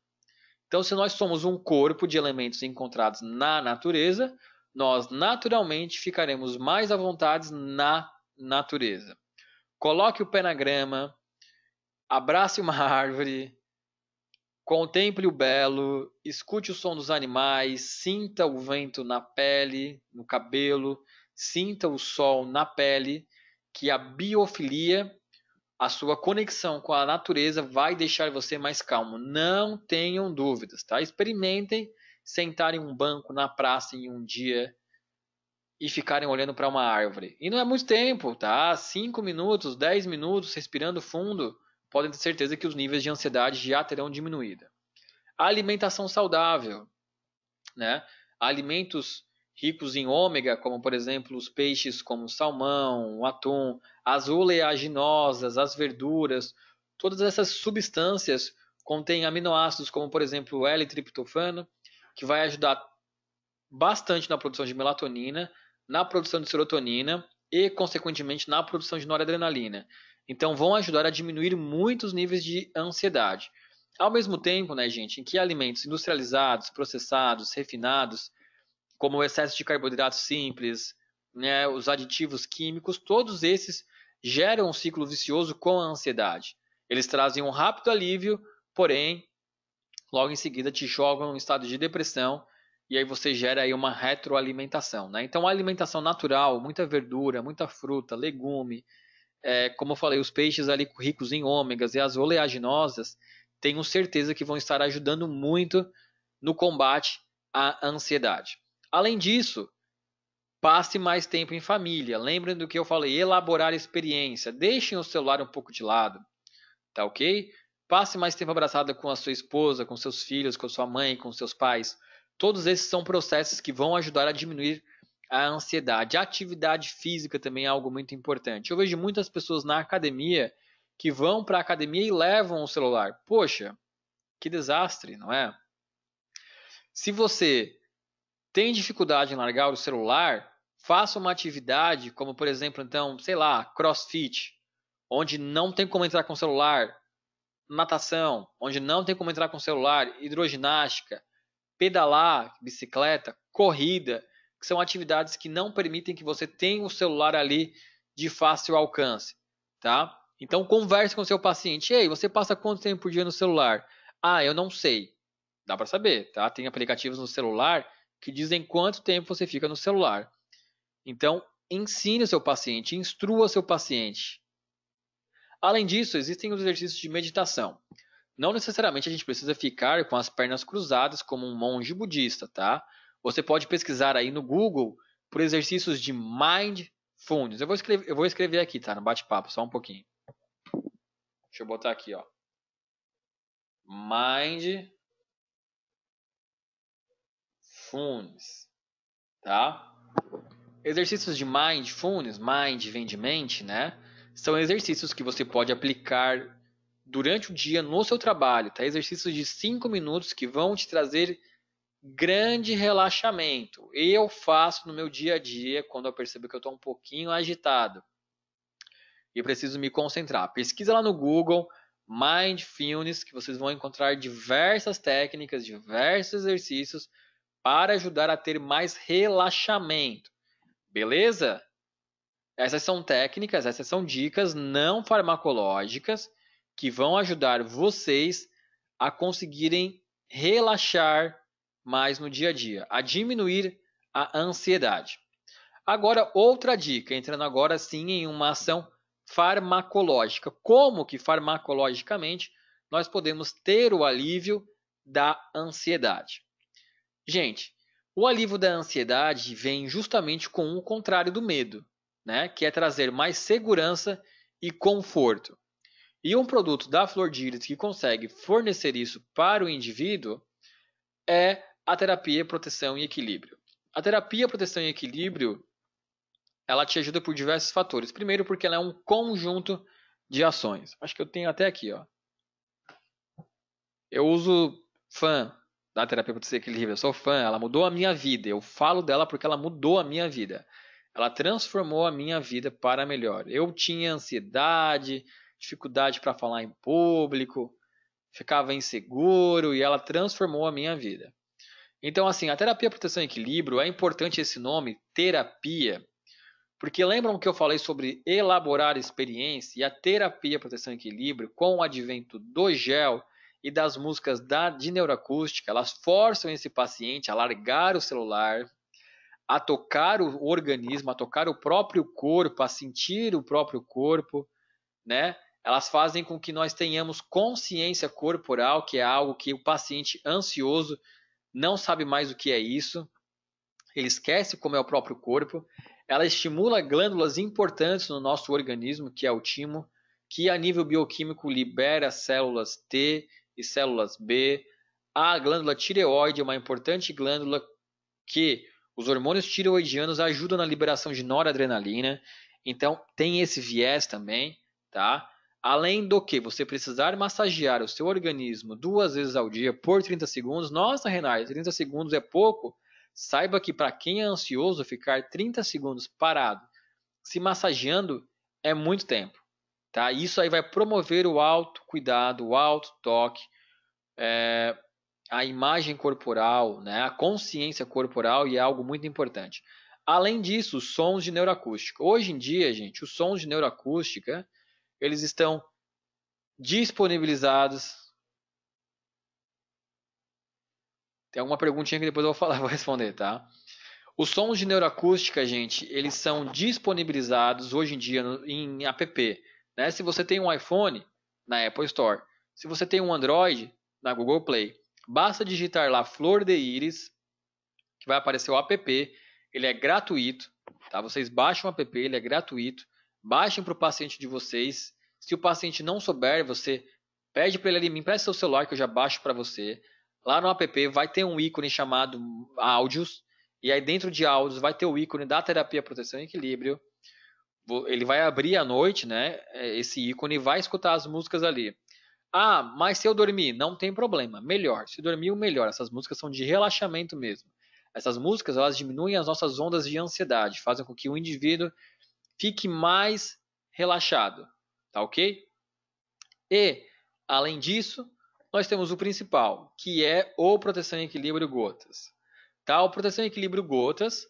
Então, se nós somos um corpo de elementos encontrados na natureza, nós naturalmente ficaremos mais à vontade na natureza. Coloque o pé na grama, abrace uma árvore, contemple o belo, escute o som dos animais, sinta o vento na pele, no cabelo, sinta o sol na pele, que a biofilia, a sua conexão com a natureza vai deixar você mais calmo. Não tenham dúvidas, tá? Experimentem sentar em um banco na praça em um dia e ficarem olhando para uma árvore. E não é muito tempo, tá? 5 minutos, 10 minutos, respirando fundo, podem ter certeza que os níveis de ansiedade já terão diminuído. A alimentação saudável, né? Alimentos ricos em ômega, como por exemplo os peixes como o salmão, o atum, as oleaginosas, as verduras, todas essas substâncias contêm aminoácidos como por exemplo o L-triptofano, que vai ajudar bastante na produção de melatonina, na produção de serotonina e consequentemente na produção de noradrenalina. Então vão ajudar a diminuir muitos níveis de ansiedade. Ao mesmo tempo, né, gente, em que alimentos industrializados, processados, refinados, como o excesso de carboidratos simples, né, os aditivos químicos, todos esses geram um ciclo vicioso com a ansiedade. Eles trazem um rápido alívio, porém, logo em seguida te jogam em um estado de depressão e aí você gera aí uma retroalimentação, né? Então, a alimentação natural, muita verdura, muita fruta, legume, como eu falei, os peixes ali ricos em ômegas e as oleaginosas, tenho certeza que vão estar ajudando muito no combate à ansiedade. Além disso, passe mais tempo em família. Lembrem do que eu falei, elaborar experiência. Deixem o celular um pouco de lado, tá ok? Passe mais tempo abraçada com a sua esposa, com seus filhos, com sua mãe, com seus pais. Todos esses são processos que vão ajudar a diminuir a ansiedade. A atividade física também é algo muito importante. Eu vejo muitas pessoas na academia que vão para a academia e levam o celular. Poxa, que desastre, não é? Se você tem dificuldade em largar o celular, faça uma atividade como, por exemplo, então, sei lá, CrossFit, onde não tem como entrar com o celular, natação, onde não tem como entrar com o celular, hidroginástica, pedalar, bicicleta, corrida, que são atividades que não permitem que você tenha o celular ali de fácil alcance, tá? Então converse com o seu paciente. Ei, você passa quanto tempo por dia no celular? Ah, eu não sei. Dá para saber, tá? Tem aplicativos no celular que dizem quanto tempo você fica no celular. Então, ensine o seu paciente, instrua o seu paciente. Além disso, existem os exercícios de meditação. Não necessariamente a gente precisa ficar com as pernas cruzadas como um monge budista, tá? Você pode pesquisar aí no Google por exercícios de mindfulness. Eu vou escrever aqui, tá? No bate-papo, só um pouquinho. Deixa eu botar aqui, ó. Mindfulness, tá? Exercícios de mindfulness, mind vem de mente, né? São exercícios que você pode aplicar durante o dia no seu trabalho, tá? Exercícios de 5 minutos que vão te trazer grande relaxamento. Eu faço no meu dia a dia quando eu percebo que eu estou um pouquinho agitado e preciso me concentrar. Pesquisa lá no Google Mindfulness, que vocês vão encontrar diversas técnicas, diversos exercícios para ajudar a ter mais relaxamento. Beleza? Essas são técnicas, essas são dicas não farmacológicas que vão ajudar vocês a conseguirem relaxar mais no dia a dia, a diminuir a ansiedade. Agora, outra dica, entrando agora sim em uma ação farmacológica. Como que farmacologicamente nós podemos ter o alívio da ansiedade? Gente, o alívio da ansiedade vem justamente com o contrário do medo, né? Que é trazer mais segurança e conforto. E um produto da Flor de Íris que consegue fornecer isso para o indivíduo é a terapia proteção e equilíbrio. A terapia proteção e equilíbrio, ela te ajuda por diversos fatores. Primeiro, porque ela é um conjunto de ações. Acho que eu tenho até aqui, ó. Eu uso fã da terapia proteção e equilíbrio. Eu sou fã, ela mudou a minha vida. Eu falo dela porque ela mudou a minha vida. Ela transformou a minha vida para melhor. Eu tinha ansiedade, dificuldade para falar em público, ficava inseguro e ela transformou a minha vida. Então, assim, a terapia proteção e equilíbrio, é importante esse nome, terapia, porque lembram que eu falei sobre elaborar experiência e a terapia proteção e equilíbrio, com o advento do gel e das músicas de neuroacústica, elas forçam esse paciente a largar o celular, a tocar o organismo, a tocar o próprio corpo, a sentir o próprio corpo, né? Elas fazem com que nós tenhamos consciência corporal, que é algo que o paciente ansioso não sabe mais o que é isso, ele esquece como é o próprio corpo. Ela estimula glândulas importantes no nosso organismo, que é o timo, que a nível bioquímico libera células T e células B. A glândula tireoide é uma importante glândula que os hormônios tireoidianos ajudam na liberação de noradrenalina. Então tem esse viés também, tá? Além do que você precisar massagear o seu organismo 2 vezes ao dia por 30 segundos. Nossa, Renato, 30 segundos é pouco? Saiba que para quem é ansioso, ficar 30 segundos parado se massageando é muito tempo, tá? Isso aí vai promover o autocuidado, o autotoque, a imagem corporal, né? A consciência corporal, e é algo muito importante. Além disso, os sons de neuroacústica. Hoje em dia, gente, os sons de neuroacústica, eles estão disponibilizados. Tem alguma perguntinha que depois eu vou falar, vou responder, tá? Os sons de neuroacústica, gente, eles são disponibilizados hoje em dia em app, né? Se você tem um iPhone, na Apple Store. Se você tem um Android, na Google Play. Basta digitar lá Flor de Íris, que vai aparecer o app. Ele é gratuito, tá? Vocês baixam o app, ele é gratuito. Baixem para o paciente de vocês. Se o paciente não souber, você pede para ele ali, me empresta seu celular que eu já baixo para você. Lá no app vai ter um ícone chamado áudios. E aí dentro de áudios vai ter o ícone da terapia proteção e equilíbrio. Ele vai abrir à noite, né? Esse ícone e vai escutar as músicas ali. Ah, mas se eu dormir, não tem problema. Melhor. Se dormir, melhor. Essas músicas são de relaxamento mesmo. Essas músicas, elas diminuem as nossas ondas de ansiedade, fazem com que o indivíduo fique mais relaxado, tá ok? E, além disso, nós temos o principal, que é o Proteção e Equilíbrio Gotas. Tá? O Proteção e Equilíbrio Gotas,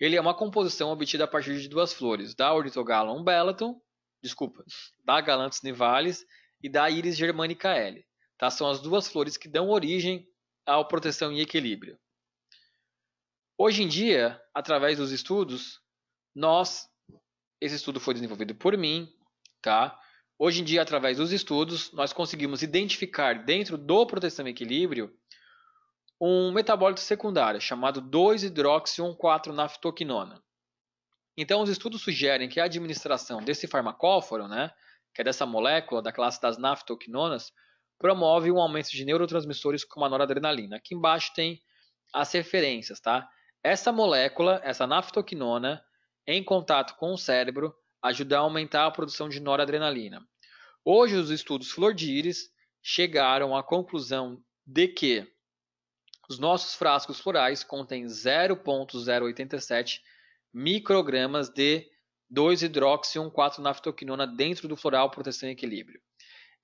ele é uma composição obtida a partir de duas flores, da Orthogalum bellaton, da Galanthus nivalis e da Iris germanica L. Tá? São as duas flores que dão origem ao Proteção e Equilíbrio. Hoje em dia, através dos estudos, esse estudo foi desenvolvido por mim, tá? Hoje em dia, através dos estudos, nós conseguimos identificar dentro do Proteção e Equilíbrio um metabólito secundário chamado 2-hidroxi-1,4-naftoquinona. Então, os estudos sugerem que a administração desse farmacóforo, né, que é dessa molécula da classe das naftoquinonas, promove um aumento de neurotransmissores como a noradrenalina. Aqui embaixo tem as referências, tá? Essa molécula, essa naftoquinona, em contato com o cérebro, ajuda a aumentar a produção de noradrenalina. Hoje, os estudos Flor de Íris chegaram à conclusão de que os nossos frascos florais contêm 0,087 microgramas de 2-hidroxi-1,4-naftoquinona dentro do floral Proteção e Equilíbrio.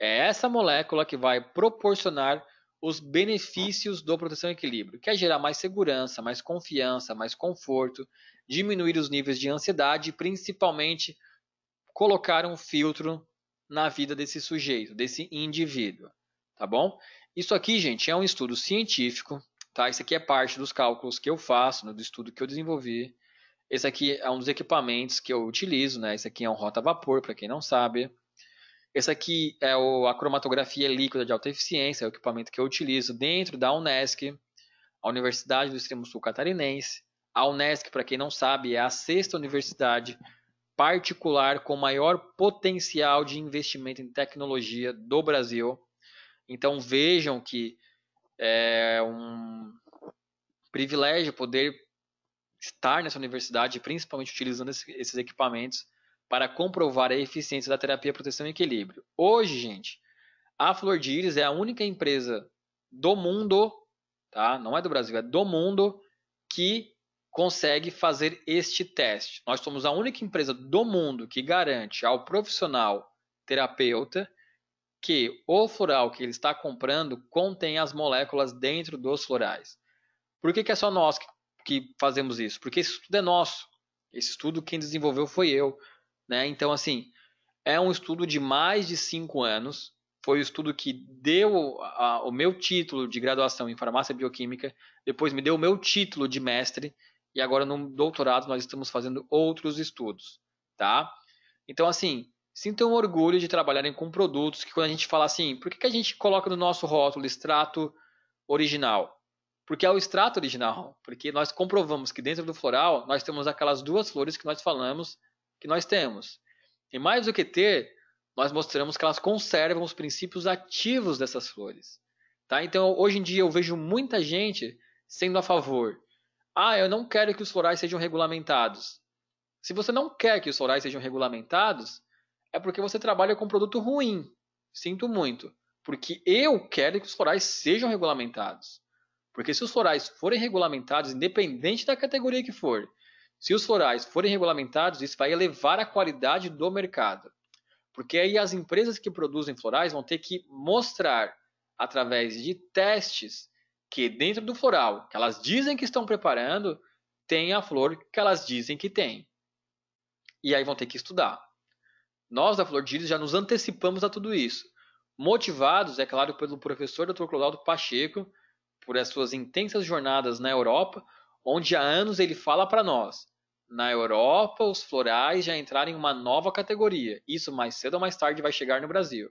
É essa molécula que vai proporcionar os benefícios do Proteção e Equilíbrio, que é gerar mais segurança, mais confiança, mais conforto, diminuir os níveis de ansiedade e principalmente colocar um filtro na vida desse sujeito, desse indivíduo, tá bom? Isso aqui, gente, é um estudo científico, tá? Isso aqui é parte dos cálculos que eu faço, do estudo que eu desenvolvi. Esse aqui é um dos equipamentos que eu utilizo, né? Esse aqui é um rota-vapor, para quem não sabe. Esse aqui é a cromatografia líquida de alta eficiência, é o equipamento que eu utilizo dentro da Unesc, a Universidade do Extremo Sul Catarinense. A Unesc, para quem não sabe, é a sexta universidade particular com maior potencial de investimento em tecnologia do Brasil. Então vejam que é um privilégio poder estar nessa universidade, principalmente utilizando esses equipamentos para comprovar a eficiência da terapia proteção e equilíbrio. Hoje, gente, a Flor de Íris é a única empresa do mundo, tá? Não é do Brasil, é do mundo, que consegue fazer este teste. Nós somos a única empresa do mundo que garante ao profissional terapeuta que o floral que ele está comprando contém as moléculas dentro dos florais. Por que é só nós que fazemos isso? Porque esse estudo é nosso. Esse estudo quem desenvolveu foi eu, né? Então, assim, é um estudo de mais de 5 anos. Foi o estudo que deu o meu título de graduação em farmácia bioquímica, depois me deu o meu título de mestre, e agora no doutorado nós estamos fazendo outros estudos, tá? Então, assim, sintam orgulho de trabalharem com produtos que quando a gente fala assim, por que a gente coloca no nosso rótulo extrato original? Porque é o extrato original, porque nós comprovamos que dentro do floral nós temos aquelas duas flores que nós falamos que nós temos. E mais do que ter, nós mostramos que elas conservam os princípios ativos dessas flores. Tá? Então, hoje em dia, eu vejo muita gente sendo a favor. Ah, eu não quero que os florais sejam regulamentados. Se você não quer que os florais sejam regulamentados, é porque você trabalha com um produto ruim. Sinto muito. Porque eu quero que os florais sejam regulamentados. Porque se os florais forem regulamentados, independente da categoria que for, se os florais forem regulamentados, isso vai elevar a qualidade do mercado. Porque aí as empresas que produzem florais vão ter que mostrar, através de testes, que dentro do floral que elas dizem que estão preparando, tem a flor que elas dizem que tem. E aí vão ter que estudar. Nós da Flor de Íris já nos antecipamos a tudo isso. Motivados, é claro, pelo professor Dr. Clodoaldo Pacheco, por as suas intensas jornadas na Europa, onde há anos ele fala para nós, na Europa os florais já entraram em uma nova categoria, isso mais cedo ou mais tarde vai chegar no Brasil.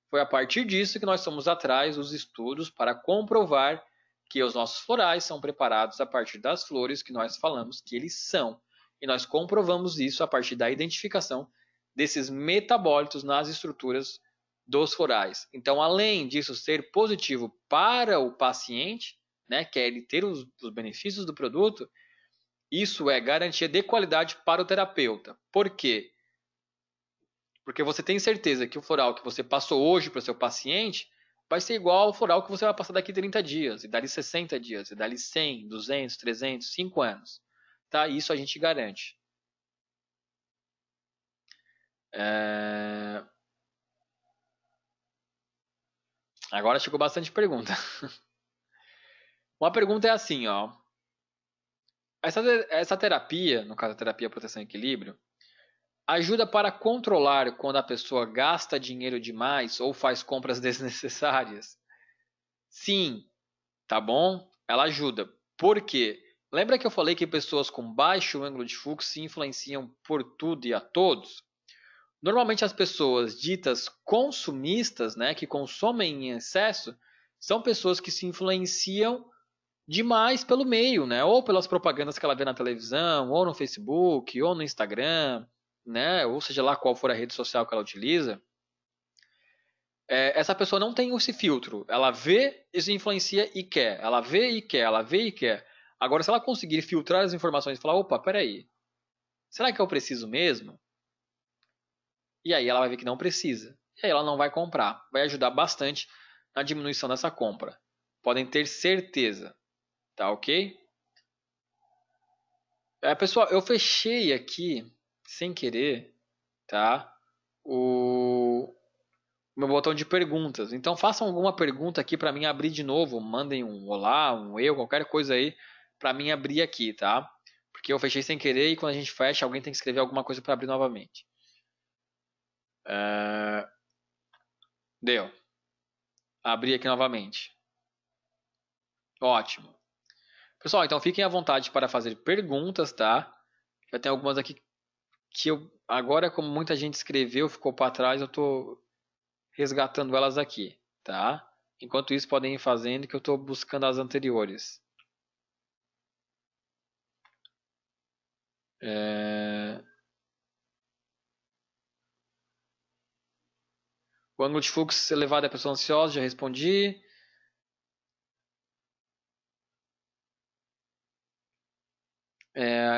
Foi a partir disso que nós fomos atrás dos estudos para comprovar que os nossos florais são preparados a partir das flores que nós falamos que eles são. E nós comprovamos isso a partir da identificação desses metabólitos nas estruturas dos florais. Então, além disso ser positivo para o paciente, né, que é ele ter os benefícios do produto, isso é garantia de qualidade para o terapeuta. Por quê? Porque você tem certeza que o floral que você passou hoje para o seu paciente vai ser igual ao floral que você vai passar daqui 30 dias, e dali 60 dias, e dali 100, 200, 300, 5 anos. Tá? Isso a gente garante. Agora chegou bastante pergunta. Uma pergunta é assim, ó. Essa terapia, no caso a terapia proteção e equilíbrio, ajuda para controlar quando a pessoa gasta dinheiro demais ou faz compras desnecessárias? Sim, tá bom? Ela ajuda. Por quê? Lembra que eu falei que pessoas com baixo ângulo de fluxo se influenciam por tudo e a todos? Normalmente as pessoas ditas consumistas, né, que consomem em excesso, são pessoas que se influenciam demais pelo meio, né? Ou pelas propagandas que ela vê na televisão, ou no Facebook, ou no Instagram, né? Ou seja lá qual for a rede social que ela utiliza. Essa pessoa não tem esse filtro. Ela vê, isso influencia e quer. Ela vê e quer, ela vê e quer. Agora, se ela conseguir filtrar as informações e falar, opa, peraí, será que eu preciso mesmo? E aí ela vai ver que não precisa. E aí ela não vai comprar. Vai ajudar bastante na diminuição dessa compra. Podem ter certeza. Tá ok? Pessoal, eu fechei aqui, sem querer, tá? O meu botão de perguntas. Então façam alguma pergunta aqui para mim abrir de novo. Mandem um olá, um eu, qualquer coisa aí para mim abrir aqui, tá? Porque eu fechei sem querer e quando a gente fecha, alguém tem que escrever alguma coisa para abrir novamente. Deu. Abri aqui novamente. Ótimo. Pessoal, então fiquem à vontade para fazer perguntas, tá? Já tem algumas aqui que eu agora, como muita gente escreveu, ficou para trás, eu tô resgatando elas aqui, tá? Enquanto isso, podem ir fazendo que eu estou buscando as anteriores. O ângulo de fluxo elevado é a pessoa ansiosa, já respondi.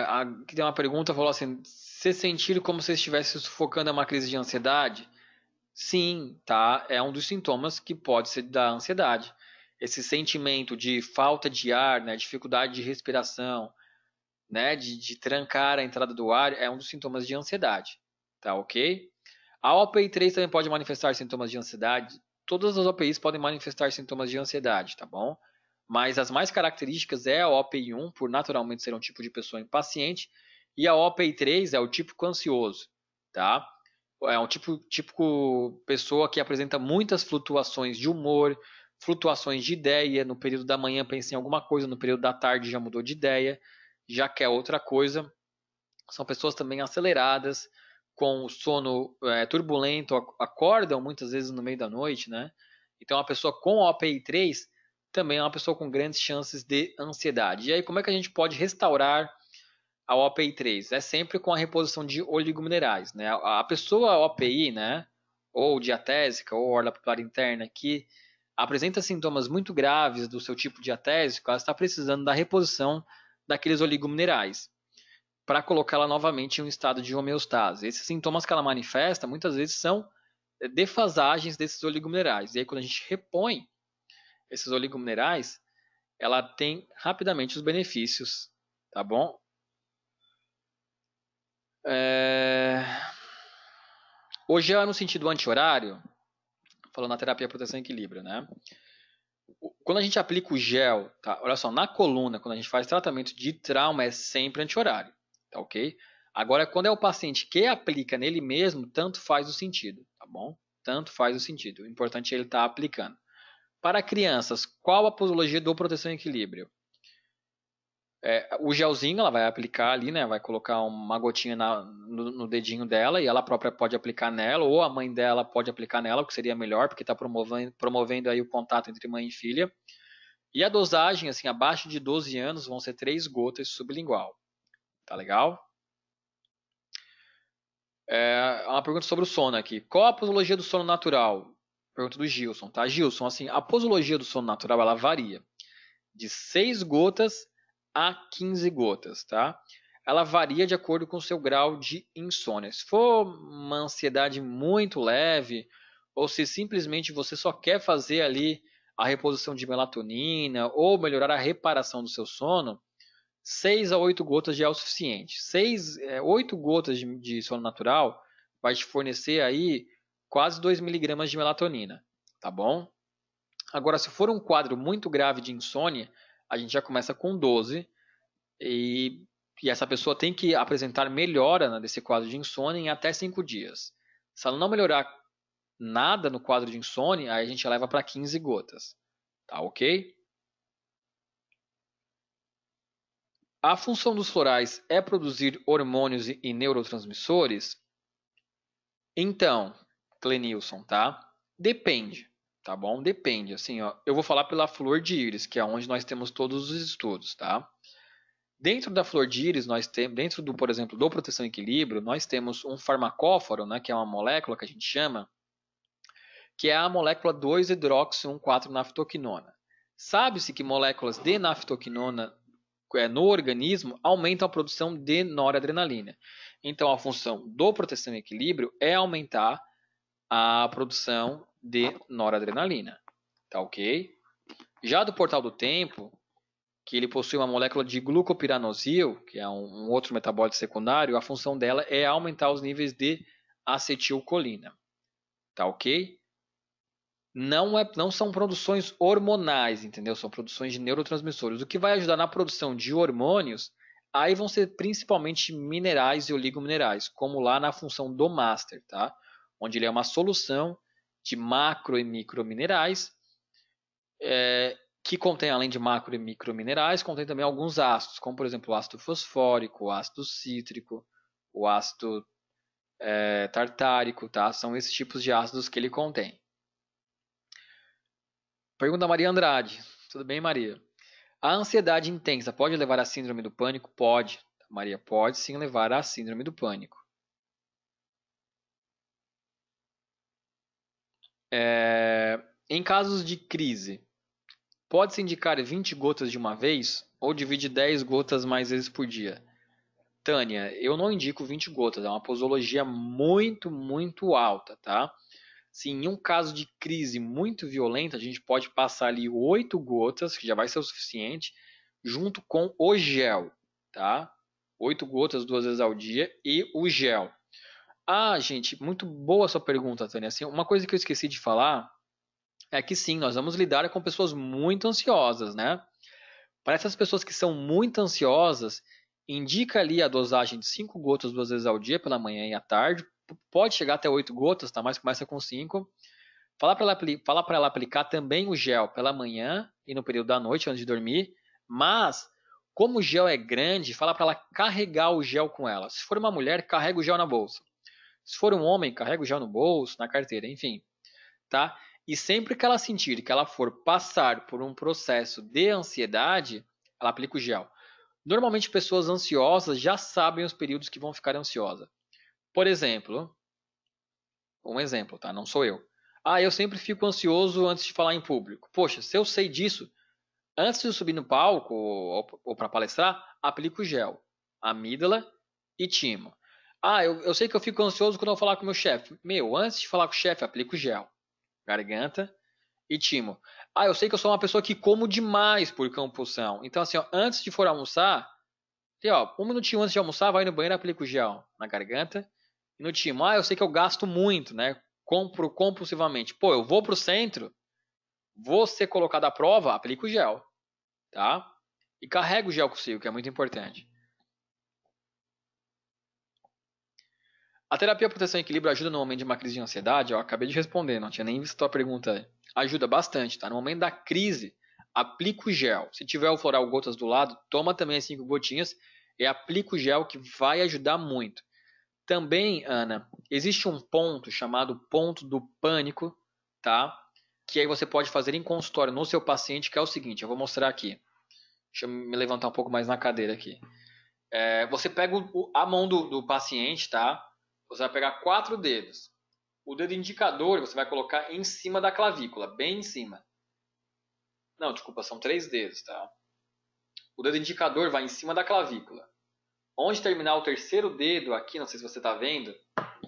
Aqui tem uma pergunta, falou assim, se sentir como se estivesse sufocando é uma crise de ansiedade? Sim, tá? É um dos sintomas que pode ser da ansiedade. Esse sentimento de falta de ar, né, dificuldade de respiração, né, de trancar a entrada do ar, é um dos sintomas de ansiedade, tá ok? A OPI3 também pode manifestar sintomas de ansiedade. Todas as OPIs podem manifestar sintomas de ansiedade, tá bom? Mas as mais características é a OPI1, por naturalmente ser um tipo de pessoa impaciente, e a OPI3 é o típico ansioso, tá? É um típico pessoa que apresenta muitas flutuações de humor, flutuações de ideia. No período da manhã pensa em alguma coisa, no período da tarde já mudou de ideia, já quer outra coisa. São pessoas também aceleradas, com o sono turbulento, acordam muitas vezes no meio da noite, né? Então, a pessoa com OPI3 também é uma pessoa com grandes chances de ansiedade. E aí, como é que a gente pode restaurar a OPI3? É sempre com a reposição de oligominerais, né? A pessoa OPI, né? Ou diatésica, ou orla pupilar interna, que apresenta sintomas muito graves do seu tipo diatésico, ela está precisando da reposição daqueles oligominerais para colocá-la novamente em um estado de homeostase. Esses sintomas que ela manifesta muitas vezes são defasagens desses oligominerais. E aí, quando a gente repõe esses oligominerais, ela tem rapidamente os benefícios, tá bom? Hoje é no sentido anti-horário, falando na terapia proteção e equilíbrio, né? Quando a gente aplica o gel, tá? Olha só, na coluna, quando a gente faz tratamento de trauma, é sempre anti-horário, tá ok? Agora, quando é o paciente que aplica nele mesmo, tanto faz o sentido, tá bom? Tanto faz o sentido. O importante é ele estar aplicando. Para crianças, qual a posologia do proteção e equilíbrio? O gelzinho ela vai aplicar ali, né? Vai colocar uma gotinha no dedinho dela e ela própria pode aplicar nela, ou a mãe dela pode aplicar nela, o que seria melhor, porque está promovendo aí o contato entre mãe e filha. E a dosagem, assim, abaixo de 12 anos, vão ser 3 gotas sublingual. Tá legal? Uma pergunta sobre o sono aqui. Qual a posologia do sono natural? Pergunta do Gilson, tá? Gilson, assim, a posologia do sono natural, ela varia de 6 gotas a 15 gotas, tá? Ela varia de acordo com o seu grau de insônia. Se for uma ansiedade muito leve, ou se simplesmente você só quer fazer ali a reposição de melatonina ou melhorar a reparação do seu sono, 6 a 8 gotas já é o suficiente. 8 gotas de sono natural vai te fornecer aí quase 2 miligramas de melatonina, tá bom? Agora, se for um quadro muito grave de insônia, a gente já começa com 12 e essa pessoa tem que apresentar melhora desse quadro de insônia em até 5 dias. Se ela não melhorar nada no quadro de insônia, aí a gente leva para 15 gotas, tá ok? A função dos florais é produzir hormônios e neurotransmissores? Então, Clenilson, tá? Depende, tá bom? Depende. Assim, ó, eu vou falar pela flor de íris, que é onde nós temos todos os estudos, tá? Dentro da flor de íris, nós temos, dentro do, por exemplo, do proteção e equilíbrio, nós temos um farmacóforo, né, que é uma molécula que a gente chama, que é a molécula 2-hidroxi-1,4-naftoquinona. Sabe-se que moléculas de naftoquinona no organismo aumentam a produção de noradrenalina. Então, a função do proteção e equilíbrio é aumentar a produção de noradrenalina. Tá ok? Já do portal do tempo, que ele possui uma molécula de glucopiranosil, que é um outro metabólito secundário, a função dela é aumentar os níveis de acetilcolina. Tá ok? Não são produções hormonais, entendeu? São produções de neurotransmissores. O que vai ajudar na produção de hormônios, aí vão ser principalmente minerais e oligominerais, como lá na função do Master, tá? Onde ele é uma solução de macro e microminerais, que contém, além de macro e microminerais, contém também alguns ácidos, como por exemplo o ácido fosfórico, o ácido cítrico, o ácido tartárico, tá? São esses tipos de ácidos que ele contém. Pergunta Maria Andrade. Tudo bem, Maria? A ansiedade intensa pode levar à síndrome do pânico? Pode. Maria, pode sim levar à síndrome do pânico. Em casos de crise, pode-se indicar 20 gotas de uma vez ou divide 10 gotas mais vezes por dia? Tânia, eu não indico 20 gotas, é uma posologia muito, muito alta, tá? Se em um caso de crise muito violenta, a gente pode passar ali 8 gotas, que já vai ser o suficiente, junto com o gel, tá? 8 gotas 2 vezes ao dia e o gel. Ah, gente, muito boa a sua pergunta, Tânia. Assim, uma coisa que eu esqueci de falar é que sim, nós vamos lidar com pessoas muito ansiosas, né? Para essas pessoas que são muito ansiosas, indica ali a dosagem de 5 gotas 2 vezes ao dia, pela manhã e à tarde. Pode chegar até 8 gotas, tá? Mas começa com 5. Fala para ela aplicar também o gel pela manhã e no período da noite, antes de dormir. Mas, como o gel é grande, fala para ela carregar o gel com ela. Se for uma mulher, carrega o gel na bolsa. Se for um homem, carrega o gel no bolso, na carteira, enfim. Tá? E sempre que ela sentir que ela for passar por um processo de ansiedade, ela aplica o gel. Normalmente, pessoas ansiosas já sabem os períodos que vão ficar ansiosa. Por exemplo, um exemplo, tá? Não sou eu. Ah, eu sempre fico ansioso antes de falar em público. Poxa, se eu sei disso, antes de subir no palco ou para palestrar, aplico o gel, amígdala e timo. Ah, eu sei que eu fico ansioso quando eu falar com o meu chefe. Meu, antes de falar com o chefe, aplico o gel, garganta e timo. Ah, eu sei que eu sou uma pessoa que como demais por compulsão. Então, assim, ó, antes de for almoçar, ó, um minutinho antes de almoçar, vai no banheiro e aplica o gel na garganta e no timo. Ah, eu sei que eu gasto muito, né? Compro compulsivamente. Pô, eu vou pro centro, vou ser colocado à prova, aplica o gel, tá? E carrega o gel consigo, que é muito importante. A terapia proteção e equilíbrio ajuda no momento de uma crise de ansiedade? Eu acabei de responder, não tinha nem visto a pergunta aí. ajuda bastante, tá? No momento da crise, aplica o gel. Se tiver o floral gotas do lado, toma também as 5 gotinhas e aplica o gel que vai ajudar muito. Também, Ana, existe um ponto chamado ponto do pânico, tá? Que aí você pode fazer em consultório no seu paciente, que é o seguinte, eu vou mostrar aqui. Deixa eu me levantar um pouco mais na cadeira aqui. Você pega a mão do paciente, tá? Você vai pegar 4 dedos. O dedo indicador você vai colocar em cima da clavícula, bem em cima. Não, desculpa, são 3 dedos, tá? O dedo indicador vai em cima da clavícula. Onde terminar o terceiro dedo aqui, não sei se você está vendo,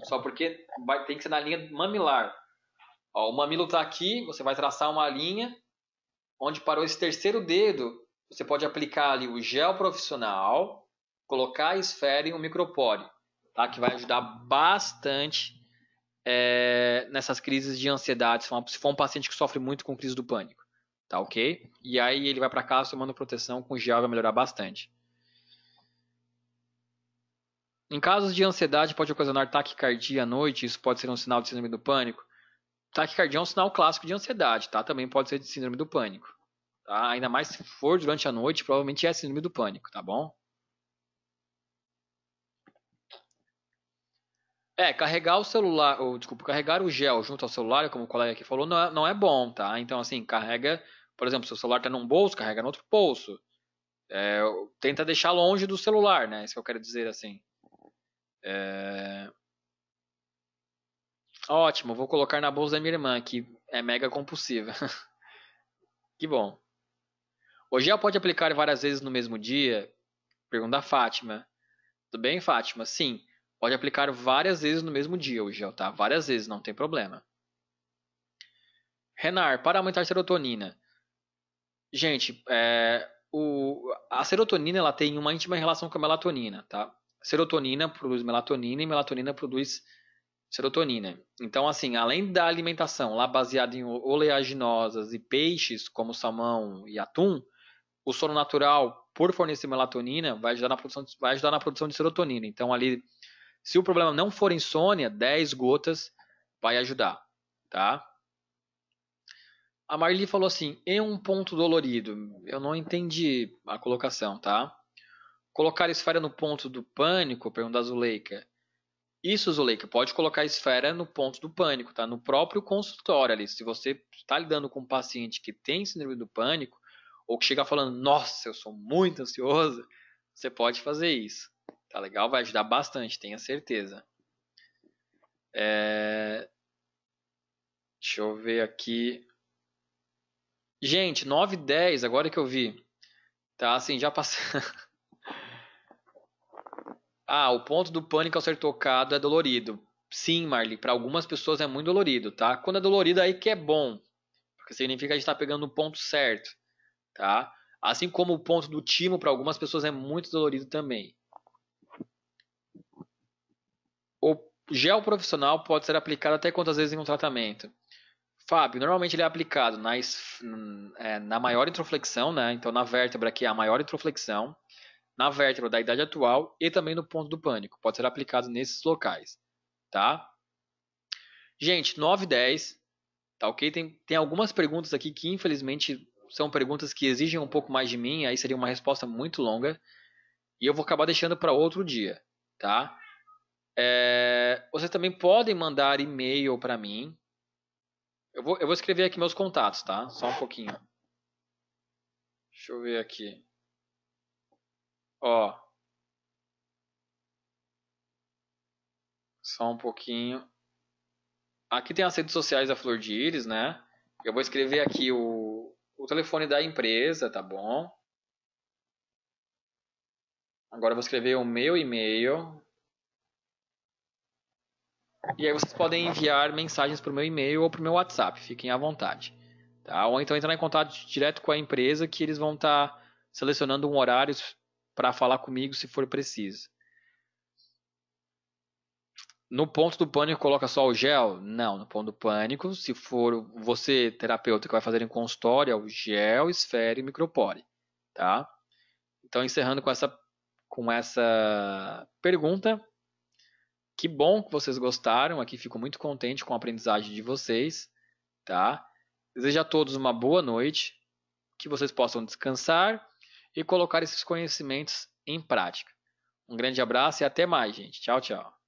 só porque tem que ser na linha mamilar. Ó, o mamilo está aqui, você vai traçar uma linha. Onde parou esse terceiro dedo, você pode aplicar ali o gel profissional, colocar a esfera e um micropore, tá? Que vai ajudar bastante nessas crises de ansiedade, se for um paciente que sofre muito com crise do pânico, tá ok? E aí ele vai para casa tomando proteção com gel, vai melhorar bastante. Em casos de ansiedade, pode ocasionar taquicardia à noite, isso pode ser um sinal de síndrome do pânico. Taquicardia é um sinal clássico de ansiedade, tá? Também pode ser de síndrome do pânico. Tá? Ainda mais se for durante a noite, provavelmente é síndrome do pânico, tá bom? Carregar o celular, ou desculpa, carregar o gel junto ao celular, como o colega aqui falou, não é bom, tá? Então, assim, carrega, por exemplo, se o celular tá num bolso, carrega no outro bolso. Tenta deixar longe do celular, né? Isso que eu quero dizer, assim. Ótimo, vou colocar na bolsa da minha irmã, que é mega compulsiva. Que bom. O gel pode aplicar várias vezes no mesmo dia? Pergunta a Fátima. Tudo bem, Fátima? Sim, pode aplicar várias vezes no mesmo dia o gel, tá? Várias vezes, não tem problema. Renar, para aumentar a serotonina. Gente, a serotonina ela tem uma íntima relação com a melatonina, tá? Serotonina produz melatonina e melatonina produz serotonina. Então, assim, além da alimentação lá baseada em oleaginosas e peixes, como salmão e atum, o sono natural, por fornecer melatonina, vai ajudar na produção de serotonina. Então, ali, se o problema não for insônia, 10 gotas vai ajudar, tá? A Marli falou assim, em um ponto dolorido. Eu não entendi a colocação, tá? Colocar esfera no ponto do pânico, pergunta a Zuleika. Isso, Zuleika, pode colocar esfera no ponto do pânico, tá? No próprio consultório ali. Se você está lidando com um paciente que tem síndrome do pânico, ou que chega falando, nossa, eu sou muito ansioso, você pode fazer isso. Tá legal? Vai ajudar bastante, tenha certeza. Deixa eu ver aqui. Gente, 9h10, agora que eu vi. Tá, assim, já passou. Ah, o ponto do pânico ao ser tocado é dolorido. Sim, Marli, para algumas pessoas é muito dolorido, tá? Quando é dolorido aí que é bom, porque significa que a gente está pegando o ponto certo, tá? Assim como o ponto do timo para algumas pessoas é muito dolorido também. O gel profissional pode ser aplicado até quantas vezes em um tratamento? Fábio, normalmente ele é aplicado na maior introflexão, né? Então na vértebra que é a maior introflexão, na vértebra da idade atual e também no ponto do pânico. Pode ser aplicado nesses locais, tá? Gente, 9h10, tá ok? Tem algumas perguntas aqui que infelizmente são perguntas que exigem um pouco mais de mim, aí seria uma resposta muito longa e eu vou acabar deixando para outro dia, tá? Vocês também podem mandar e-mail para mim. Eu vou escrever aqui meus contatos, tá? Só um pouquinho. Deixa eu ver aqui. Ó, só um pouquinho. Aqui tem as redes sociais da Flor de Íris, né? Eu vou escrever aqui o telefone da empresa, tá bom? Agora eu vou escrever o meu e-mail. E aí vocês podem enviar mensagens para o meu e-mail ou para o meu WhatsApp, fiquem à vontade. Tá? Ou então entrar em contato direto com a empresa que eles vão estar selecionando um horário para falar comigo se for preciso. No ponto do pânico coloca só o gel? Não, no ponto do pânico, se for você, terapeuta, que vai fazer em consultório, é o gel, esfera e micropore, tá? Então, encerrando com essa pergunta, que bom que vocês gostaram, aqui fico muito contente com a aprendizagem de vocês, tá? Desejo a todos uma boa noite, que vocês possam descansar e colocar esses conhecimentos em prática. Um grande abraço e até mais, gente. Tchau, tchau.